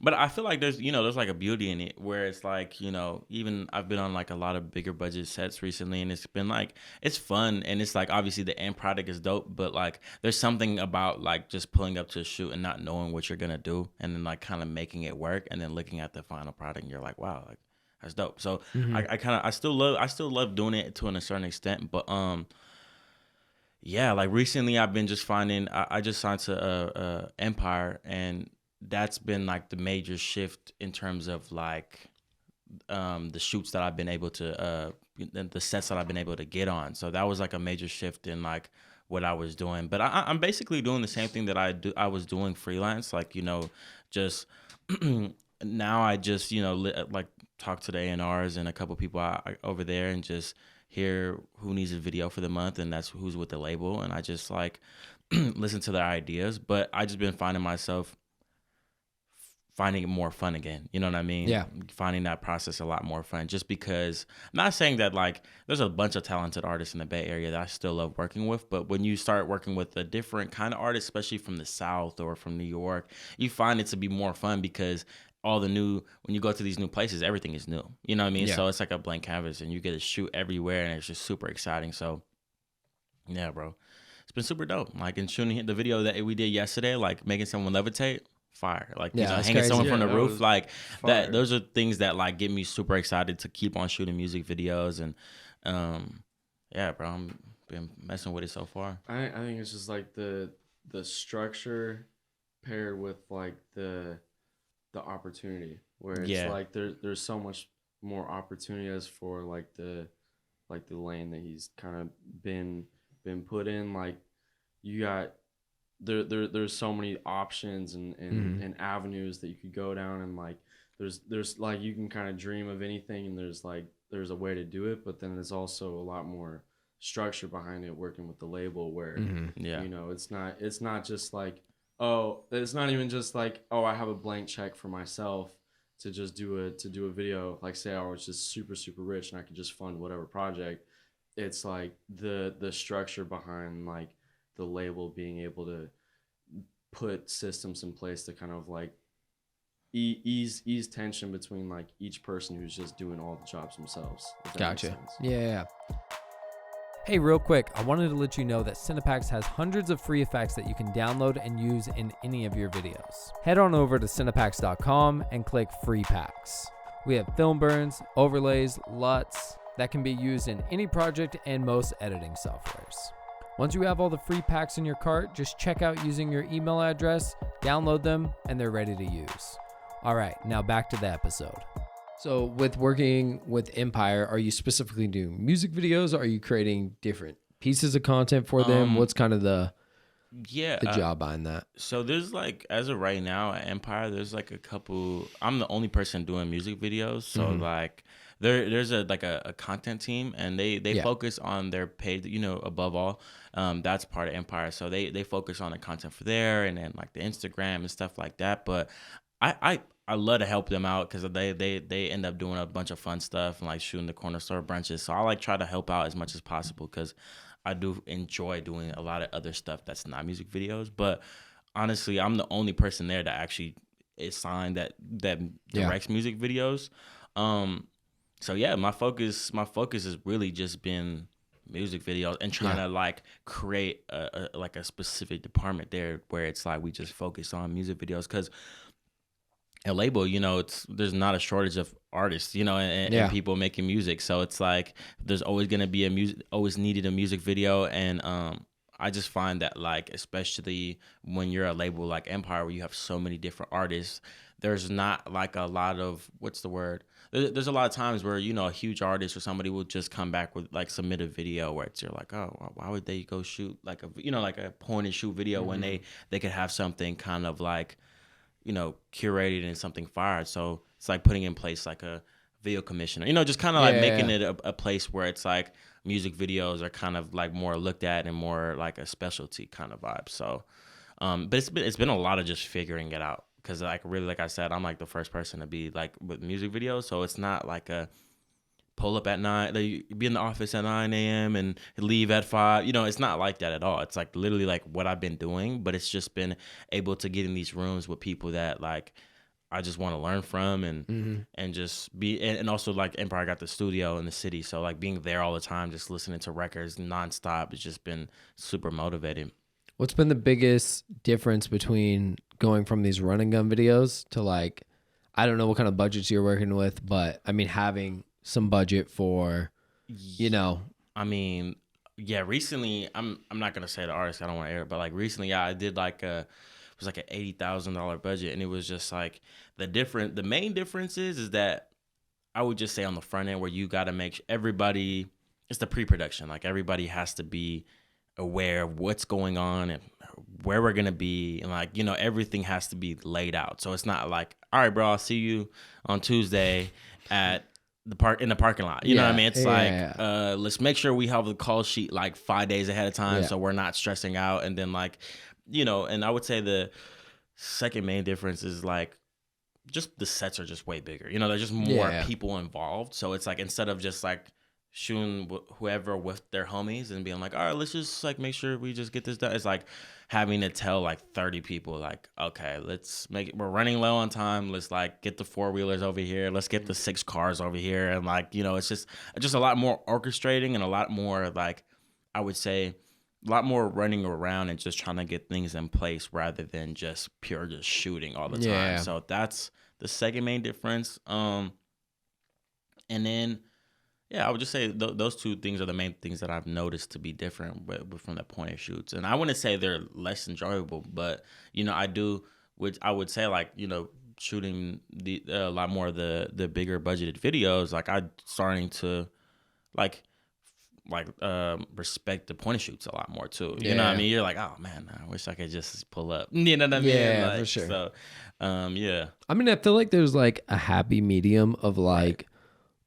But I feel like there's like a beauty in it where it's like, even I've been on like a lot of bigger budget sets recently, and it's been like, it's fun, and it's like obviously the end product is dope, but like there's something about like just pulling up to a shoot and not knowing what you're gonna do, and then like kind of making it work, and then looking at the final product and you're like, wow, like that's dope. So I still love doing it to a certain extent, but yeah, like recently I've been just finding I just signed to Empire, and that's been like the major shift in terms of like the shoots that I've been able to the sets that I've been able to get on. So that was like a major shift in like what I was doing. But I'm basically doing the same thing that I was doing freelance, like just now I just like talk to the A&Rs and a couple people over there and just hear who needs a video for the month, and that's who's with the label, and I just like listen to their ideas. But I just been finding myself finding it more fun again. You know what I mean? Yeah. Finding that process a lot more fun, just because I'm not saying that like there's a bunch of talented artists in the Bay Area that I still love working with, but when you start working with a different kind of artist, especially from the South or from New York, you find it to be more fun because when you go to these new places, everything is new. You know what I mean? Yeah. So it's like a blank canvas and you get to shoot everywhere, and it's just super exciting. So yeah, bro, it's been super dope. Like in shooting the video that we did yesterday, like making someone levitate. Fire, like hanging crazy. Someone from the roof, like fire. That. Those are things that like get me super excited to keep on shooting music videos, and yeah, bro, I'm been messing with it so far. I think it's just like the structure paired with like the opportunity, where it's like there's so much more opportunity as for like the lane that he's kind of been put in. Like you got. There's so many options and avenues that you could go down, and like there's like you can kind of dream of anything, and there's a way to do it, but then there's also a lot more structure behind it, working with the label, where it's not just like it's not even just like I have a blank check for myself to just do a video, like say I was just super rich and I could just fund whatever project. It's like the structure behind like the label being able to put systems in place to kind of like ease tension between like each person who's just doing all the jobs themselves. Gotcha. Yeah. Hey, real quick, I wanted to let you know that CinePacks has hundreds of free effects that you can download and use in any of your videos. Head on over to CinePacks.com and click Free Packs. We have film burns, overlays, LUTs that can be used in any project and most editing softwares. Once you have all the free packs in your cart, just check out using your email address, download them, and they're ready to use. All right, now back to the episode. So with working with Empire, are you specifically doing music videos, or are you creating different pieces of content for them? What's kind of the job behind that? So there's like, as of right now at Empire, there's like a couple, I'm the only person doing music videos. So like there's a content team, and they focus on their paid, above all. That's part of Empire. So they focus on the content for there, and then like the Instagram and stuff like that. But I love to help them out because they end up doing a bunch of fun stuff and like shooting the corner store brunches. So I like try to help out as much as possible because I do enjoy doing a lot of other stuff that's not music videos. But honestly, I'm the only person there that actually is signed that directs music videos. So yeah, my focus has really just been music videos and trying to like create a specific department there where it's like we just focus on music videos, because a label, there's not a shortage of artists, and people making music. So it's like there's always gonna be always needed a music video, and I just find that like, especially when you're a label like Empire where you have so many different artists, there's not like a lot of there's a lot of times where a huge artist or somebody will just come back with like submit a video where you're like, oh, why would they go shoot like a like a point and shoot video when they could have something kind of like curated and something fired. So it's like putting in place like a video commissioner, just kind of like making it a place where it's like music videos are kind of like more looked at and more like a specialty kind of vibe. So, but it's been a lot of just figuring it out. Because, like, really, like I said, I'm, like, the first person to be, like, with music videos. So it's not, like, a pull up at 9, like, be in the office at 9 a.m. and leave at 5. It's not like that at all. It's, like, literally, like, what I've been doing. But it's just been able to get in these rooms with people that, like, I just want to learn from and just be. And also, like, Empire got the studio in the city. So, like, being there all the time, just listening to records nonstop, it's just been super motivating. What's been the biggest difference between going from these run and gun videos to, like, I don't know what kind of budgets you're working with, but I mean, having some budget for, I mean, yeah, recently, I'm not going to say the artist, I don't want to air it, but like recently, I did like it was like an $80,000 budget, and it was just like the main difference is that I would just say on the front end where you got to make everybody, it's the pre-production, like everybody has to be aware of what's going on and where we're gonna be, and like everything has to be laid out. So it's not like, all right, bro, I'll see you on Tuesday at the parking lot. You know what I mean? It's let's make sure we have the call sheet like 5 days ahead of time, so we're not stressing out. And then like, and I would say the second main difference is like just the sets are just way bigger. There's just more people involved. So it's like instead of just like shooting whoever with their homies and being like, all right, let's just like make sure we just get this done. It's like having to tell like 30 people like, okay, let's make it, we're running low on time. Let's like get the 4-wheelers over here. Let's get the 6 cars over here. And like, it's just a lot more orchestrating and a lot more like, I would say a lot more running around and just trying to get things in place rather than just shooting all the time. So that's the second main difference. And then, I would just say those two things are the main things that I've noticed to be different from the point of shoots. And I wouldn't say they're less enjoyable, but, I would say like, shooting a lot more of the bigger budgeted videos, like I'm starting to respect the point of shoots a lot more too. You know what I mean? You're like, oh man, I wish I could just pull up. You know what I mean? Yeah, for sure. So, I mean, I feel like there's like a happy medium of like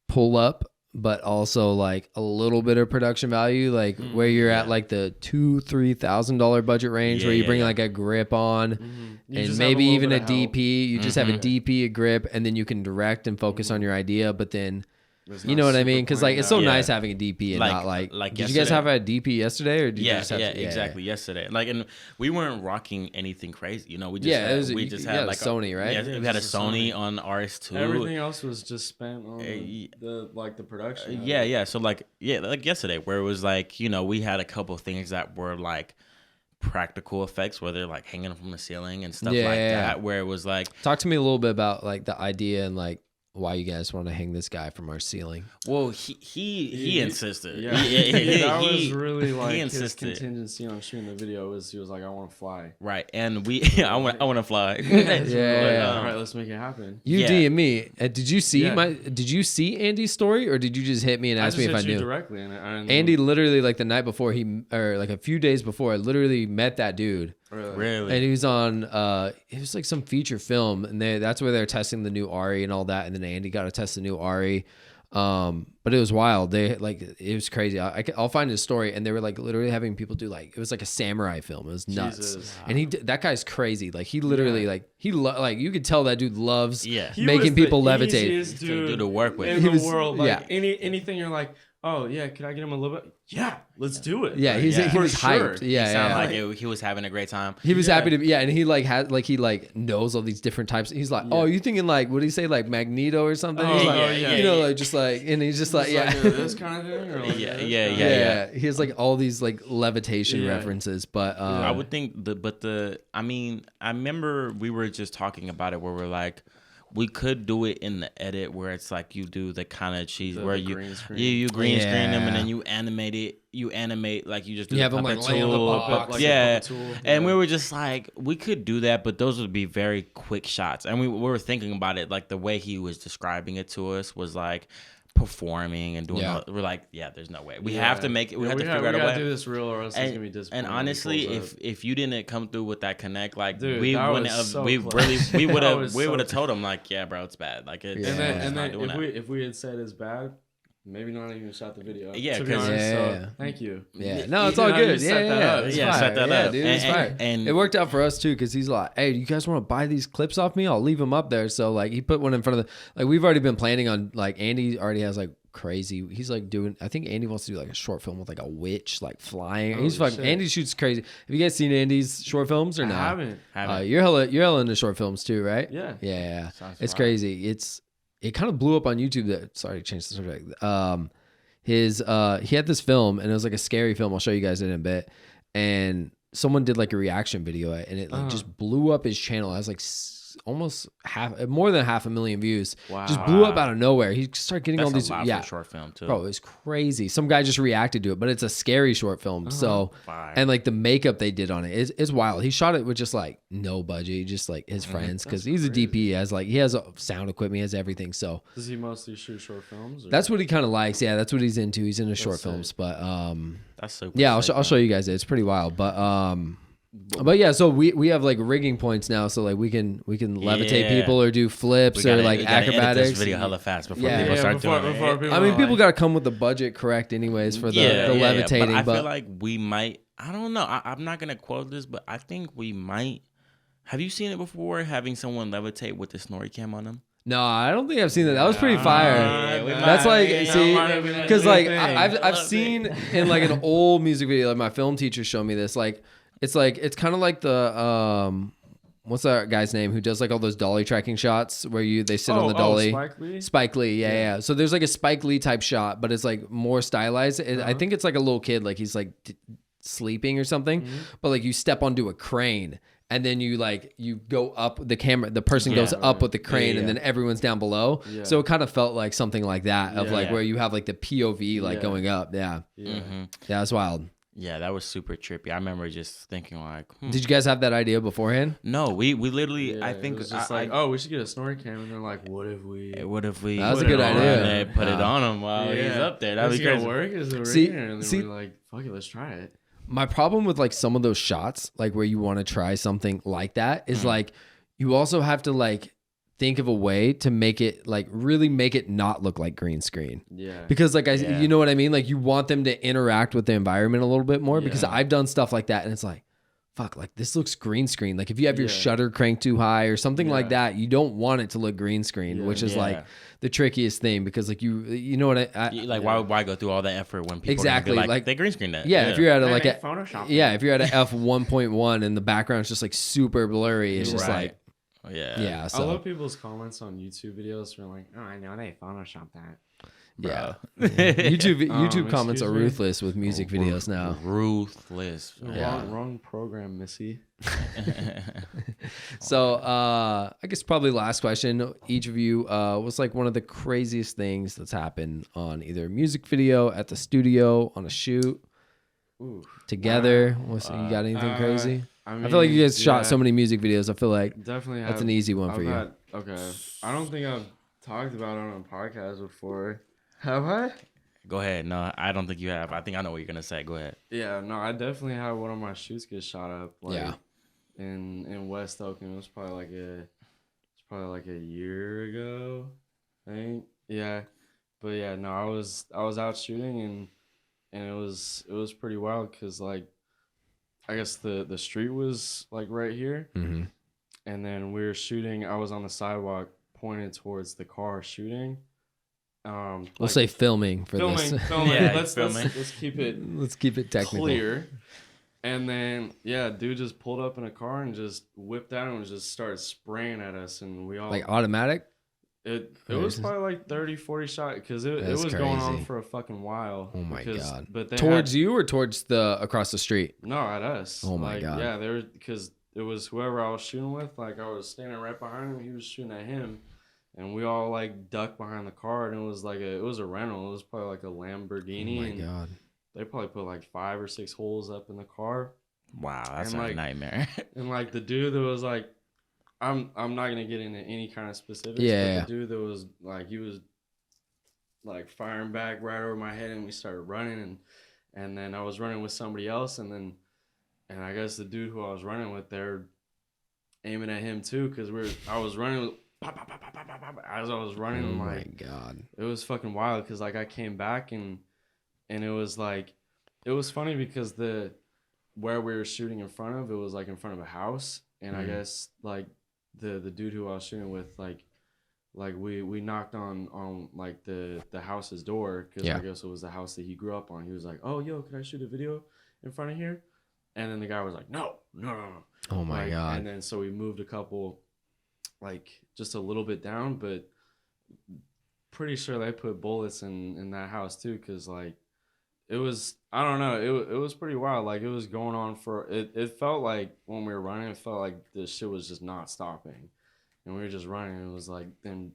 pull up, but also like a little bit of production value, like where you're at like the $2,000-$3,000 budget range, where you bring like a grip on and maybe even a DP. You just have a DP, a grip, and then you can direct and focus on your idea. But then, you know what I mean? Because like it's so nice having a DP and not like did yesterday. You guys have a DP yesterday, or did you just have exactly yesterday? Like, and we weren't rocking anything crazy, we just we just had like Sony, right? Yeah, we had a Sony on RS2. Everything else was just spent on the production. So like yesterday, where it was like we had a couple things that were like practical effects where they're like hanging from the ceiling and stuff that. Where it was like, talk to me a little bit about like the idea and like why you guys want to hang this guy from our ceiling. Well, he insisted. Yeah, that was really like his contingency on shooting the video. He was like, I want to fly. Right, and I want to fly. All right, let's make it happen. You DM me. Did you see Did you see Andy's story, or did you just hit me and ask me if I knew? Directly, Andy literally like the night before or like a few days before, I literally met that dude. Really? And he was on it was like some feature film, and that's where they're testing the new Ari and all that, and then Andy got to test the new Ari. But it was wild. They like, it was crazy. I'll find his story, and they were like literally having people do like, it was like a samurai film. It was nuts. Jesus. And that guy's crazy. Like he literally like like you could tell that dude loves making people levitate. Easiest dude to work with in the world. Like anything you're like, oh yeah, could I get him a little bit? Yeah, let's do it. Yeah, he was hyped. Yeah, he sounded like he was having a great time. He was happy to be. Yeah, and he like had like he like knows all these different types. He's like, oh, you thinking like, what do you say, like Magneto or something? He's like, like just like, and he's just like, this kind of thing. Or like yeah. He has like all these like levitation references, but I would think I mean, I remember we were just talking about it where we're like, we could do it in the edit where it's like you do the kind of cheese where you green screen them and then you animate it. You animate like you just do the puppet tool. And we were just like, we could do that, but those would be very quick shots. And we were thinking about it, like the way he was describing it to us was like, performing and doing we're like, there's no way. We have to make it. We have to figure out a way. We gotta do this real, or else it's gonna be disappointing. And honestly, if you didn't come through with that connect, like dude, we wouldn't have, we would have told him like, yeah, bro, it's bad. Like it's and then if we had said it's bad, maybe not even shot the video. Yeah, because thank you. Yeah, no, it's all good. Set that up, dude. It's fine. And it worked out for us too, because he's like, "Hey, do you guys want to buy these clips off me? I'll leave them up there." So like, he put one in front of the. Like, we've already been planning on, like, Andy already has like crazy. He's like doing. I think Andy wants to do like a short film with like a witch like flying. He's fucking. Andy shoots crazy. Have you guys seen Andy's short films or not? I haven't. You're hella into short films too, right? Yeah. Yeah. It's crazy. It kind of blew up on YouTube. Sorry to change the subject. He had this film, and it was like a scary film. I'll show you guys in a bit. And someone did like a reaction video, and it like just blew up his channel. It has like almost more than 500,000 views. Wow. Just blew up out of nowhere. He started getting all these. For a short film too. Bro, it was crazy. Some guy just reacted to it, but it's a scary short film. So, and like the makeup they did on it is wild. He shot it with just like no budget, just like his friends, because he's a DP. He has sound equipment, he has everything. So does he mostly shoot short films? Or? That's what he kind of likes. Yeah, that's what he's into. He's into short films, but that's super. Yeah, I'll show you guys it. It's pretty wild, but yeah, so we have like rigging points now, so like we can levitate people or do flips or like acrobatics. Edit this video hella fast before people start doing it. I mean, people got to come with the budget correct, anyways, for the levitating. But I feel like we might. I don't know. I'm not gonna quote this, but I think we might. Have you seen it before? Having someone levitate with the snorri cam on them? No, I don't think I've seen that. That was pretty fire. That's like, see, because like I've seen in like an old music video, like my film teacher showed me this, like. It's kind of like the what's that guy's name who does like all those dolly tracking shots where they sit on the dolly. Spike Lee, yeah. So there's like a Spike Lee type shot, but it's like more stylized. I think it's like a little kid, like he's like sleeping or something, but like you step onto a crane. And then you go up the camera, the person goes up with the crane and then everyone's down below. Yeah. So it kind of felt like something like that of where you have like the POV like going up. Yeah. Yeah, that's wild. Yeah, that was super trippy. I remember just thinking like, Did you guys have that idea beforehand? No, we literally, I think, it was just we should get a snorri cam, and they're like, what if we? That was a good idea. Put it on him while he's up there. That'd be crazy. Work? Is it see, and then we're like, fuck it, let's try it. My problem with like some of those shots, like where you want to try something like that, is like you also have to like think of a way to make it like really make it not look like green screen. Yeah. Because like you know what I mean? Like you want them to interact with the environment a little bit more because I've done stuff like that and it's like, fuck, like this looks green screen. Like if you have your shutter cranked too high or something like that, you don't want it to look green screen, which is like the trickiest thing because like you know what why go through all that effort when people are like they green screen that? Yeah, if you're at Photoshop. Yeah, if you're at a f1.1 and the background's just like super blurry, it's just like yeah. So. I love people's comments on YouTube videos. They're like, "Oh, I know they Photoshop that." Bro. Yeah, YouTube comments are ruthless with music videos now. Ruthless. Wrong program, Missy. So I guess probably last question. Each of you, what's like one of the craziest things that's happened on either a music video, at the studio, on a shoot, together? You got anything crazy? I feel like you guys shot so many music videos. I feel like definitely that's an easy one for you. I don't think I've talked about it on a podcast before. Have I? Go ahead. No, I don't think you have. I think I know what you're gonna say. Go ahead. Yeah, no, I definitely had one of my shoots get shot up. In West Oakland. It was probably like a year ago, I think. Yeah, but yeah, no, I was out shooting and it was pretty wild because like. I guess the street was like right here, and then we were shooting. I was on the sidewalk, pointed towards the car shooting. We'll say filming for this. Filming. Yeah, let's keep it. Let's keep it technical. Clear. And then dude just pulled up in a car and just whipped out and just started spraying at us, and we all like automatic. It was probably like 30, 40 shots because it was crazy. Going on for a fucking while. Oh my god! But towards you or towards the across the street? No, at us. Oh my god! Yeah, they were because it was whoever I was shooting with. Like I was standing right behind him, he was shooting at him, and we all like ducked behind the car. And it was a rental. It was probably like a Lamborghini. Oh my god! They probably put like 5 or 6 holes up in the car. Wow, that's a nightmare. And like the dude that was like. I'm not gonna get into any kind of specifics. Yeah. But the dude that was like he like firing back right over my head, and we started running, and then I was running with somebody else, and I guess the dude who I was running with, they're aiming at him too, because I was running with, pop, pop, pop, pop, pop, pop, as I was running. Oh my like, God. it was fucking wild, because like I came back and it was like, it was funny because where we were shooting in front of, it was like in front of a house, and I guess like the dude who I was shooting with, like we knocked on like the house's door, because I guess it was the house that he grew up on. He was like, "Oh, yo, can I shoot a video in front of here?" And then the guy was like, no. Oh my God. And then so we moved a couple, like just a little bit down, but pretty sure they put bullets in that house too, because like it was, I don't know, it was pretty wild. Like it was going on for it felt like when we were running, it felt like this shit was just not stopping, and we were just running. It was like, then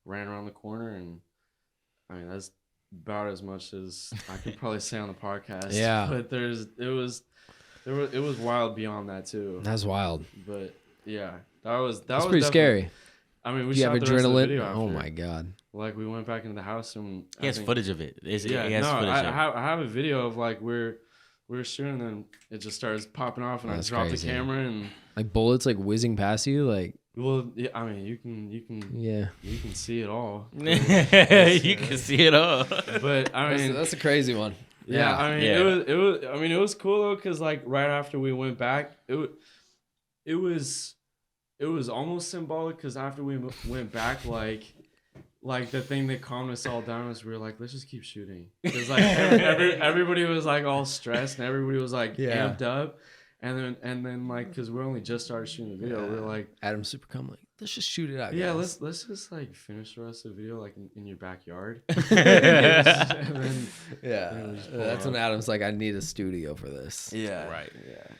ran around the corner, and I mean that's about as much as I could probably say on the podcast. Yeah. But it was wild beyond that too. That's wild. But yeah, that was pretty scary. I mean, we Do you shot have the rest of the adrenaline? video after. Oh my God. Like we went back into the house, and He has footage of it. He has footage I have a video of like we were shooting, and it just starts popping off, and That's I dropped crazy. the camera, and Like bullets like whizzing past you, like well, yeah, I mean, you can see it all. You can see it all. But I mean, that's a crazy one. yeah, I mean, Yeah. it was cool though, because like right after we went back, it was almost symbolic, because after we went back, like the thing that calmed us all down was we were like, let's just keep shooting, because like everybody was like all stressed, and everybody was like amped up, and then like, because we only just started shooting the video, we were like, Adam's super calm, like, let's just shoot it out. yeah, guys. let's just like finish the rest of the video like in your backyard. That's when Adam's like, I need a studio for this. Yeah, Right.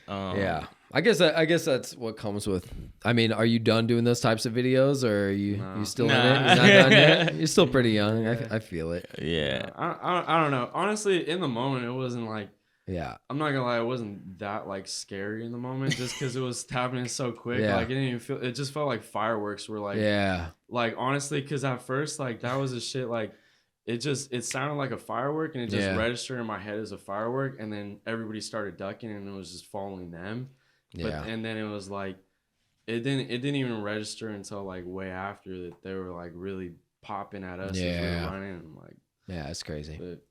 Yeah. Yeah. I guess that's what comes with. I mean, are you done doing those types of videos, or are you still in it? You're not done yet? You're still pretty young. I feel it. Yeah. I don't know. Honestly, in the moment, it wasn't like, Yeah. I'm not gonna lie, it wasn't that like scary in the moment, just because it was happening so quick. Yeah. Like it didn't even feel. It just felt like fireworks were like. Yeah. Like honestly, because at first, like that was a shit. Like it sounded like a firework, and it just registered in my head as a firework, and then everybody started ducking, and it was just following them. But and then it was like, it didn't even register until like way after that they were like really popping at us as we were running, and like. Yeah, it's crazy. But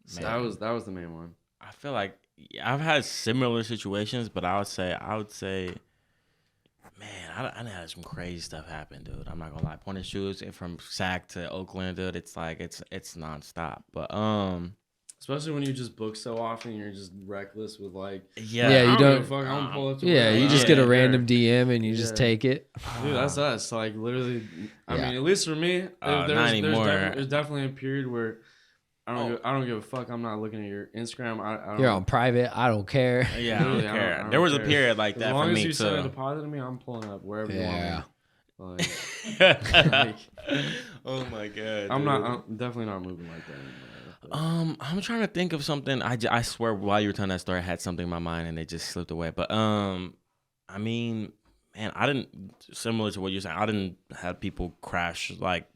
so that was the main one. I feel like I've had similar situations, but I would say, man, I done had some crazy stuff happen, dude. I'm not gonna lie. Point and shoots, and from Sac to Oakland, dude, it's like it's nonstop. But Especially when you just book so often, you're just reckless with like. yeah, Yeah, you I don't. give a fuck. I'm gonna pull up to Yeah, wherever. you just get a random DM and you just take it. Dude, that's us. Like literally, I Yeah. mean, at least for me, not anymore. There's definitely a period where I don't give a fuck. I'm not looking at your Instagram. I don't, You're on private. I don't care. Yeah, I don't Literally, I care. don't there was a care. period like as that long for as me you too. send a deposit to me, I'm pulling up wherever you want me. Like, Oh my god! I'm definitely not moving like that anymore. I'm trying to think of something. I swear while you were telling that story, I had something in my mind and it just slipped away. But I mean, man, I didn't, similar to what you're saying, I didn't have people crash. Like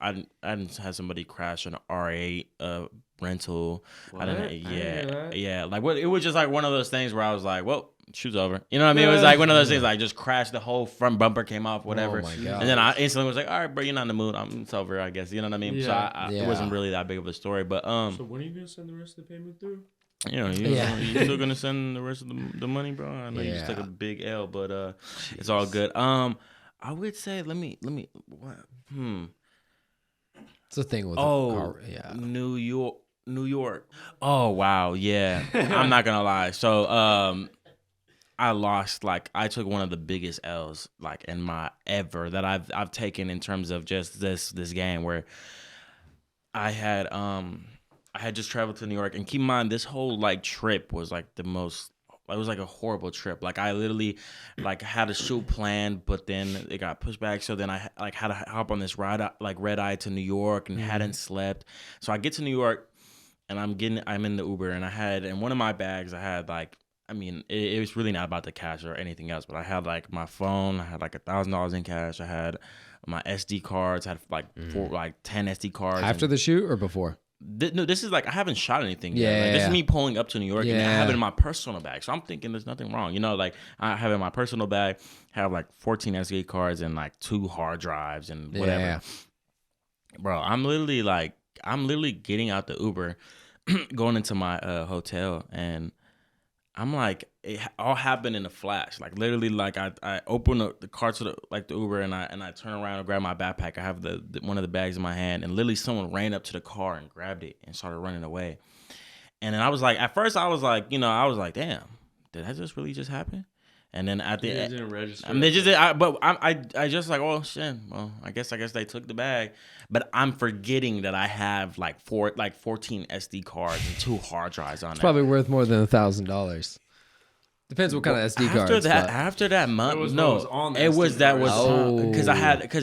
I didn't have somebody crash an R8 rental. What? I I didn't hear that. yeah. Like what? It was just like one of those things where I was like, well, shoot's over. You know what I mean? It was like one of those things, like just crashed, the whole front bumper came off, whatever. Oh my God. And then I instantly was like, all right, bro, you're not in the mood. It's over, I guess. You know what I mean? So Yeah. it wasn't really that big of a story, but So when are you gonna send the rest of the payment through? you know, you still gonna send the rest of the money, bro? I know you just took a Yeah. big L, but it's all good. I would say let me what? It's a thing with Oh, car. Yeah. New York. Oh wow, yeah. I'm not gonna lie. So I lost, like, I took one of the biggest L's like in my ever that I've taken in terms of just this game, where I had just traveled to New York, and keep in mind this whole like trip was like the most. It was like a horrible trip. Like I literally like had a shoot planned, but then it got pushed back. So then I like had to hop on this red eye to New York and hadn't slept. So I get to New York and I'm in the Uber, and in one of my bags I had like I mean, it was really not about the cash or anything else, but I had like my phone, I had like $1,000 in cash, I had my SD cards, I had like 10 SD cards. After the shoot or before? No, this is like, I haven't shot anything yet. Like, this is me pulling up to New York and I have it in my personal bag. So I'm thinking there's nothing wrong. You know, like I have it in my personal bag, have like 14 SD cards and like 2 hard drives and whatever. Yeah. Bro, I'm literally getting out the Uber, going into my hotel, and I'm like, it all happened in a flash. Like literally, like I open the car to the Uber, and I turn around and grab my backpack. I have the one of the bags in my hand, and literally someone ran up to the car and grabbed it and started running away. And then I was like, at first I was like, damn, did that just really just happen? And then at the end, didn't register. I mean, they just did. I just like, oh shit. Well, I guess they took the bag, but I'm forgetting that I have like 14 SD cards and 2 hard drives on it. It's probably worth more than $1,000. Depends what kind of SD cards. After that month,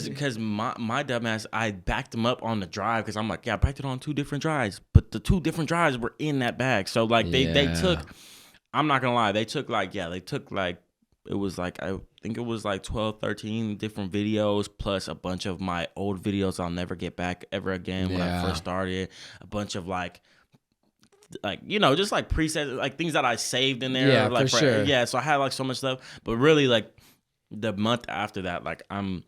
because my dumbass, I backed them up on the drive because I'm like, yeah, I backed it on 2 different drives, but the 2 different drives were in that bag. So like they took. I'm not gonna lie, they took it was like, I think it was like 12, 13 different videos, plus a bunch of my old videos I'll never get back ever again when I first started. A bunch of like just like presets, like things that I saved in there. Yeah, like for sure. Yeah, so I had like so much stuff. But really, like the month after that, like I'm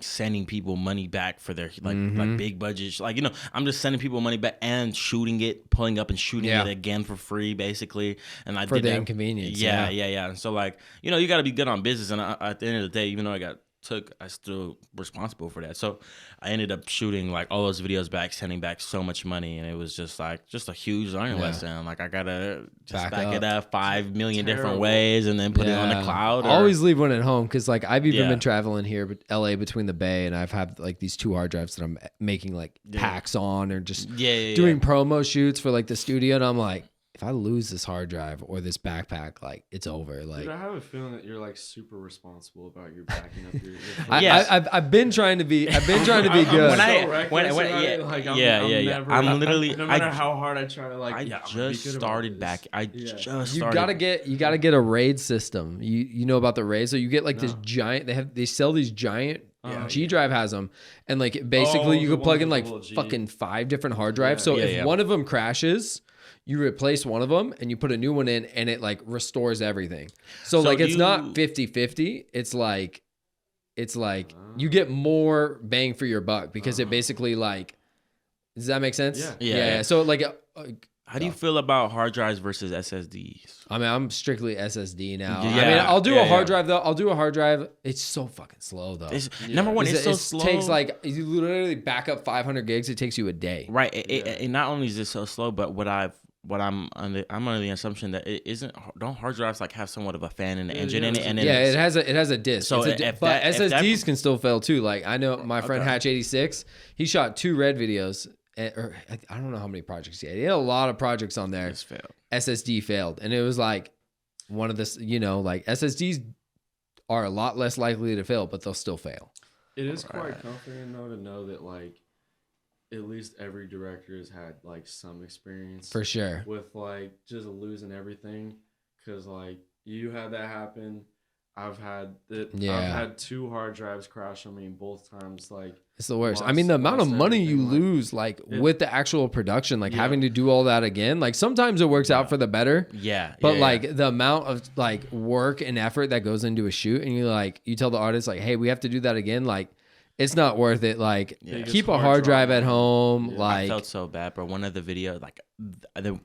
sending people money back for their like big budgets. Like, I'm just sending people money back and pulling up and shooting it again for free, basically. And I for did the that. inconvenience. Yeah. And so like, you got to be good on business. And at the end of the day, even though I still responsible for that. So I ended up shooting like all those videos back, sending back so much money, and it was just a huge learning lesson. Like I gotta just back it up 5 million different ways and then put it on the cloud. Always leave one at home because like I've even been traveling here, but LA between the Bay, and I've had like these 2 hard drives that I'm making like packs on or just doing promo shoots for like the studio, and I'm like, if I lose this hard drive or this backpack, like it's over. Like, dude, I have a feeling that you're like super responsible about your backing up your. I've been trying to be. I've been trying to be good. I'm literally. No matter how hard I try to like. I just started back. You gotta get a RAID system. You know about the RAID, so you get like this giant. They sell these giant. G Drive has them, and like basically you could plug in like fucking 5 different hard drives. So if one of them crashes, you replace one of them and you put a new one in, and it like restores everything. So like it's not 50-50. It's like you get more bang for your buck because it basically like, does that make sense? Yeah. So like, how do you feel about hard drives versus SSDs? I mean, I'm strictly SSD now. I mean, I'll do a hard drive though. I'll do a hard drive. It's so fucking slow though. Number one, it's so slow. It takes like, you literally back up 500 gigs. It takes you a day. Right. It not only is it so slow, but I'm under the assumption that it isn't. Don't hard drives like have somewhat of a fan in the engine in it? And then it has a disk. So but SSDs can still fail too. Like I know my friend Hatch86, he shot 2 Red videos. Or I don't know how many projects he had. He had a lot of projects on there. SSD failed, and it was like one of this. Like SSDs are a lot less likely to fail, but they'll still fail. It is quite comforting though to know that like at least every director has had like some experience for sure with like just losing everything, because like you had that happen. I've had 2 hard drives crash on me both times. Like it's the worst. I mean, the amount of money you lose, like with the actual production, like having to do all that again. Like sometimes it works out for the better. Yeah. But like the amount of like work and effort that goes into a shoot, and you tell the artist like, hey, we have to do that again. Like it's not worth it. Like keep a hard drive at home. Yeah. Like I felt so bad, bro. One of the videos,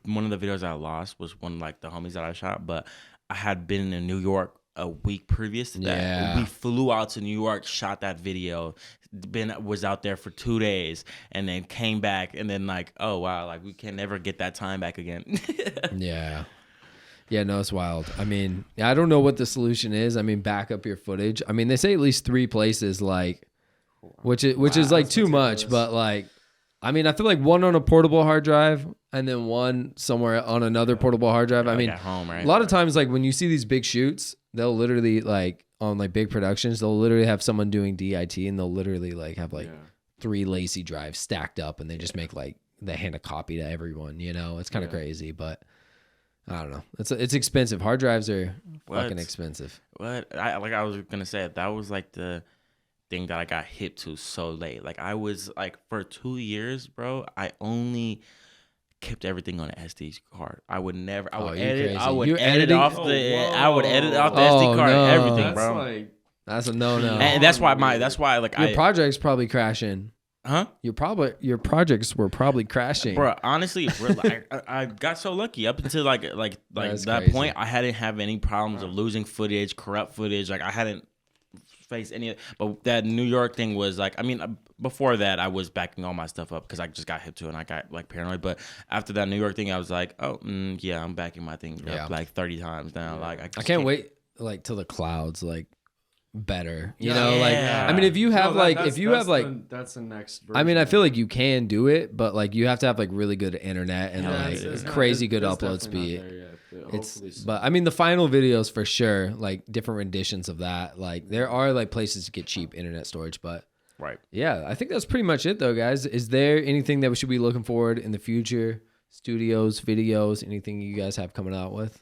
one of the videos I lost was one like the homies that I shot, but I had been in New York a week previous to that. Yeah. We flew out to New York, shot that video, was out there for 2 days, and then came back, and then like, oh wow, like we can never get that time back again. Yeah, no, it's wild. I mean, I don't know what the solution is. I mean, back up your footage. I mean, they say at least 3 places, like, which is like too much, but like, I mean, I feel like 1 on a portable hard drive and then 1 somewhere on another portable hard drive. I mean, at home, right? A lot of times, like when you see these big shoots, they'll literally like on like big productions, they'll literally have someone doing DIT, and they'll literally like have like 3 lacy drives stacked up, and they just make like they hand a copy to everyone. It's kind of crazy, but I don't know. It's expensive. Hard drives are fucking expensive. What I was gonna say, that was like the thing that I got hip to so late. Like I was like for 2 years, bro. I only kept everything on an SD card. I would never. I would edit. Crazy. I would You're edit editing? off I would edit off the SD card. No. Everything, That's bro. like That's a no. And that's why like Your project's probably crashing. Huh? Your projects were probably crashing. Bro, honestly, I got so lucky up until like That's that crazy. point. I hadn't have any problems of losing footage, corrupt footage. Like I hadn't faced any. But that New York thing was like, I mean, before that, I was backing all my stuff up because I just got hip to it and I got like paranoid. But after that New York thing, I was like, oh yeah, I'm backing my thing up like 30 times now. Yeah. Like I can't wait like till the clouds like better. You Yeah. know, like Yeah. I mean, if you have that's the next version. I mean, I feel like you can do it, but like you have to have like really good internet and Yeah, like it's crazy good upload speed. But I mean, the final videos for sure, like different renditions of that. Like there are like places to get cheap internet storage, but right. yeah, I think that's pretty much it though, guys. Is there anything that we should be looking forward in the future? Studios, videos, anything you guys have coming out with?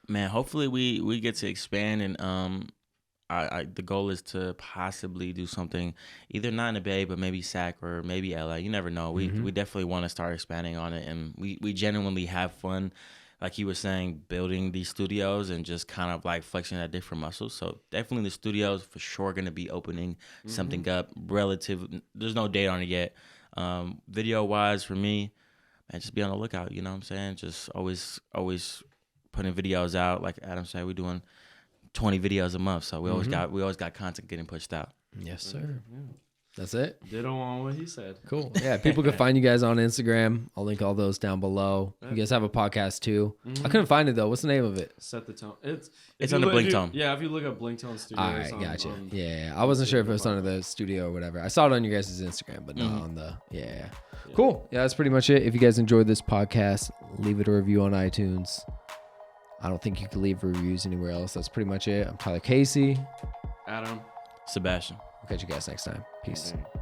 Man, hopefully we get to expand and the goal is to possibly do something either not in the Bay, but maybe SAC or maybe LA. You never know. We definitely want to start expanding on it, and we genuinely have fun, like he was saying, building these studios and just kind of like flexing at different muscles. So definitely the studios for sure going to be opening something up. There's no date on it yet. Video wise for me, man, just be on the lookout. You know what I'm saying? Just always putting videos out. Like Adam said, we're doing 20 videos a month, so we always got content getting pushed out. Yes, sir. Yeah. That's it. Ditto on what he said. Cool. Yeah, people can find you guys on Instagram. I'll link all those down below. You guys have a podcast too. I couldn't find it though. What's the name of it? Set the tone. It's under Blinktone. If you look up Blinktone Studios. All right, gotcha. Yeah, I wasn't sure if it was under the studio or whatever. I saw it on your guys' Instagram, but not on the. Yeah. Cool. Yeah, that's pretty much it. If you guys enjoyed this podcast, leave it a review on iTunes. I don't think you can leave reviews anywhere else. That's pretty much it. I'm Tyler Casey. Adam. Sebastian. I'll catch you guys next time. Peace. Okay.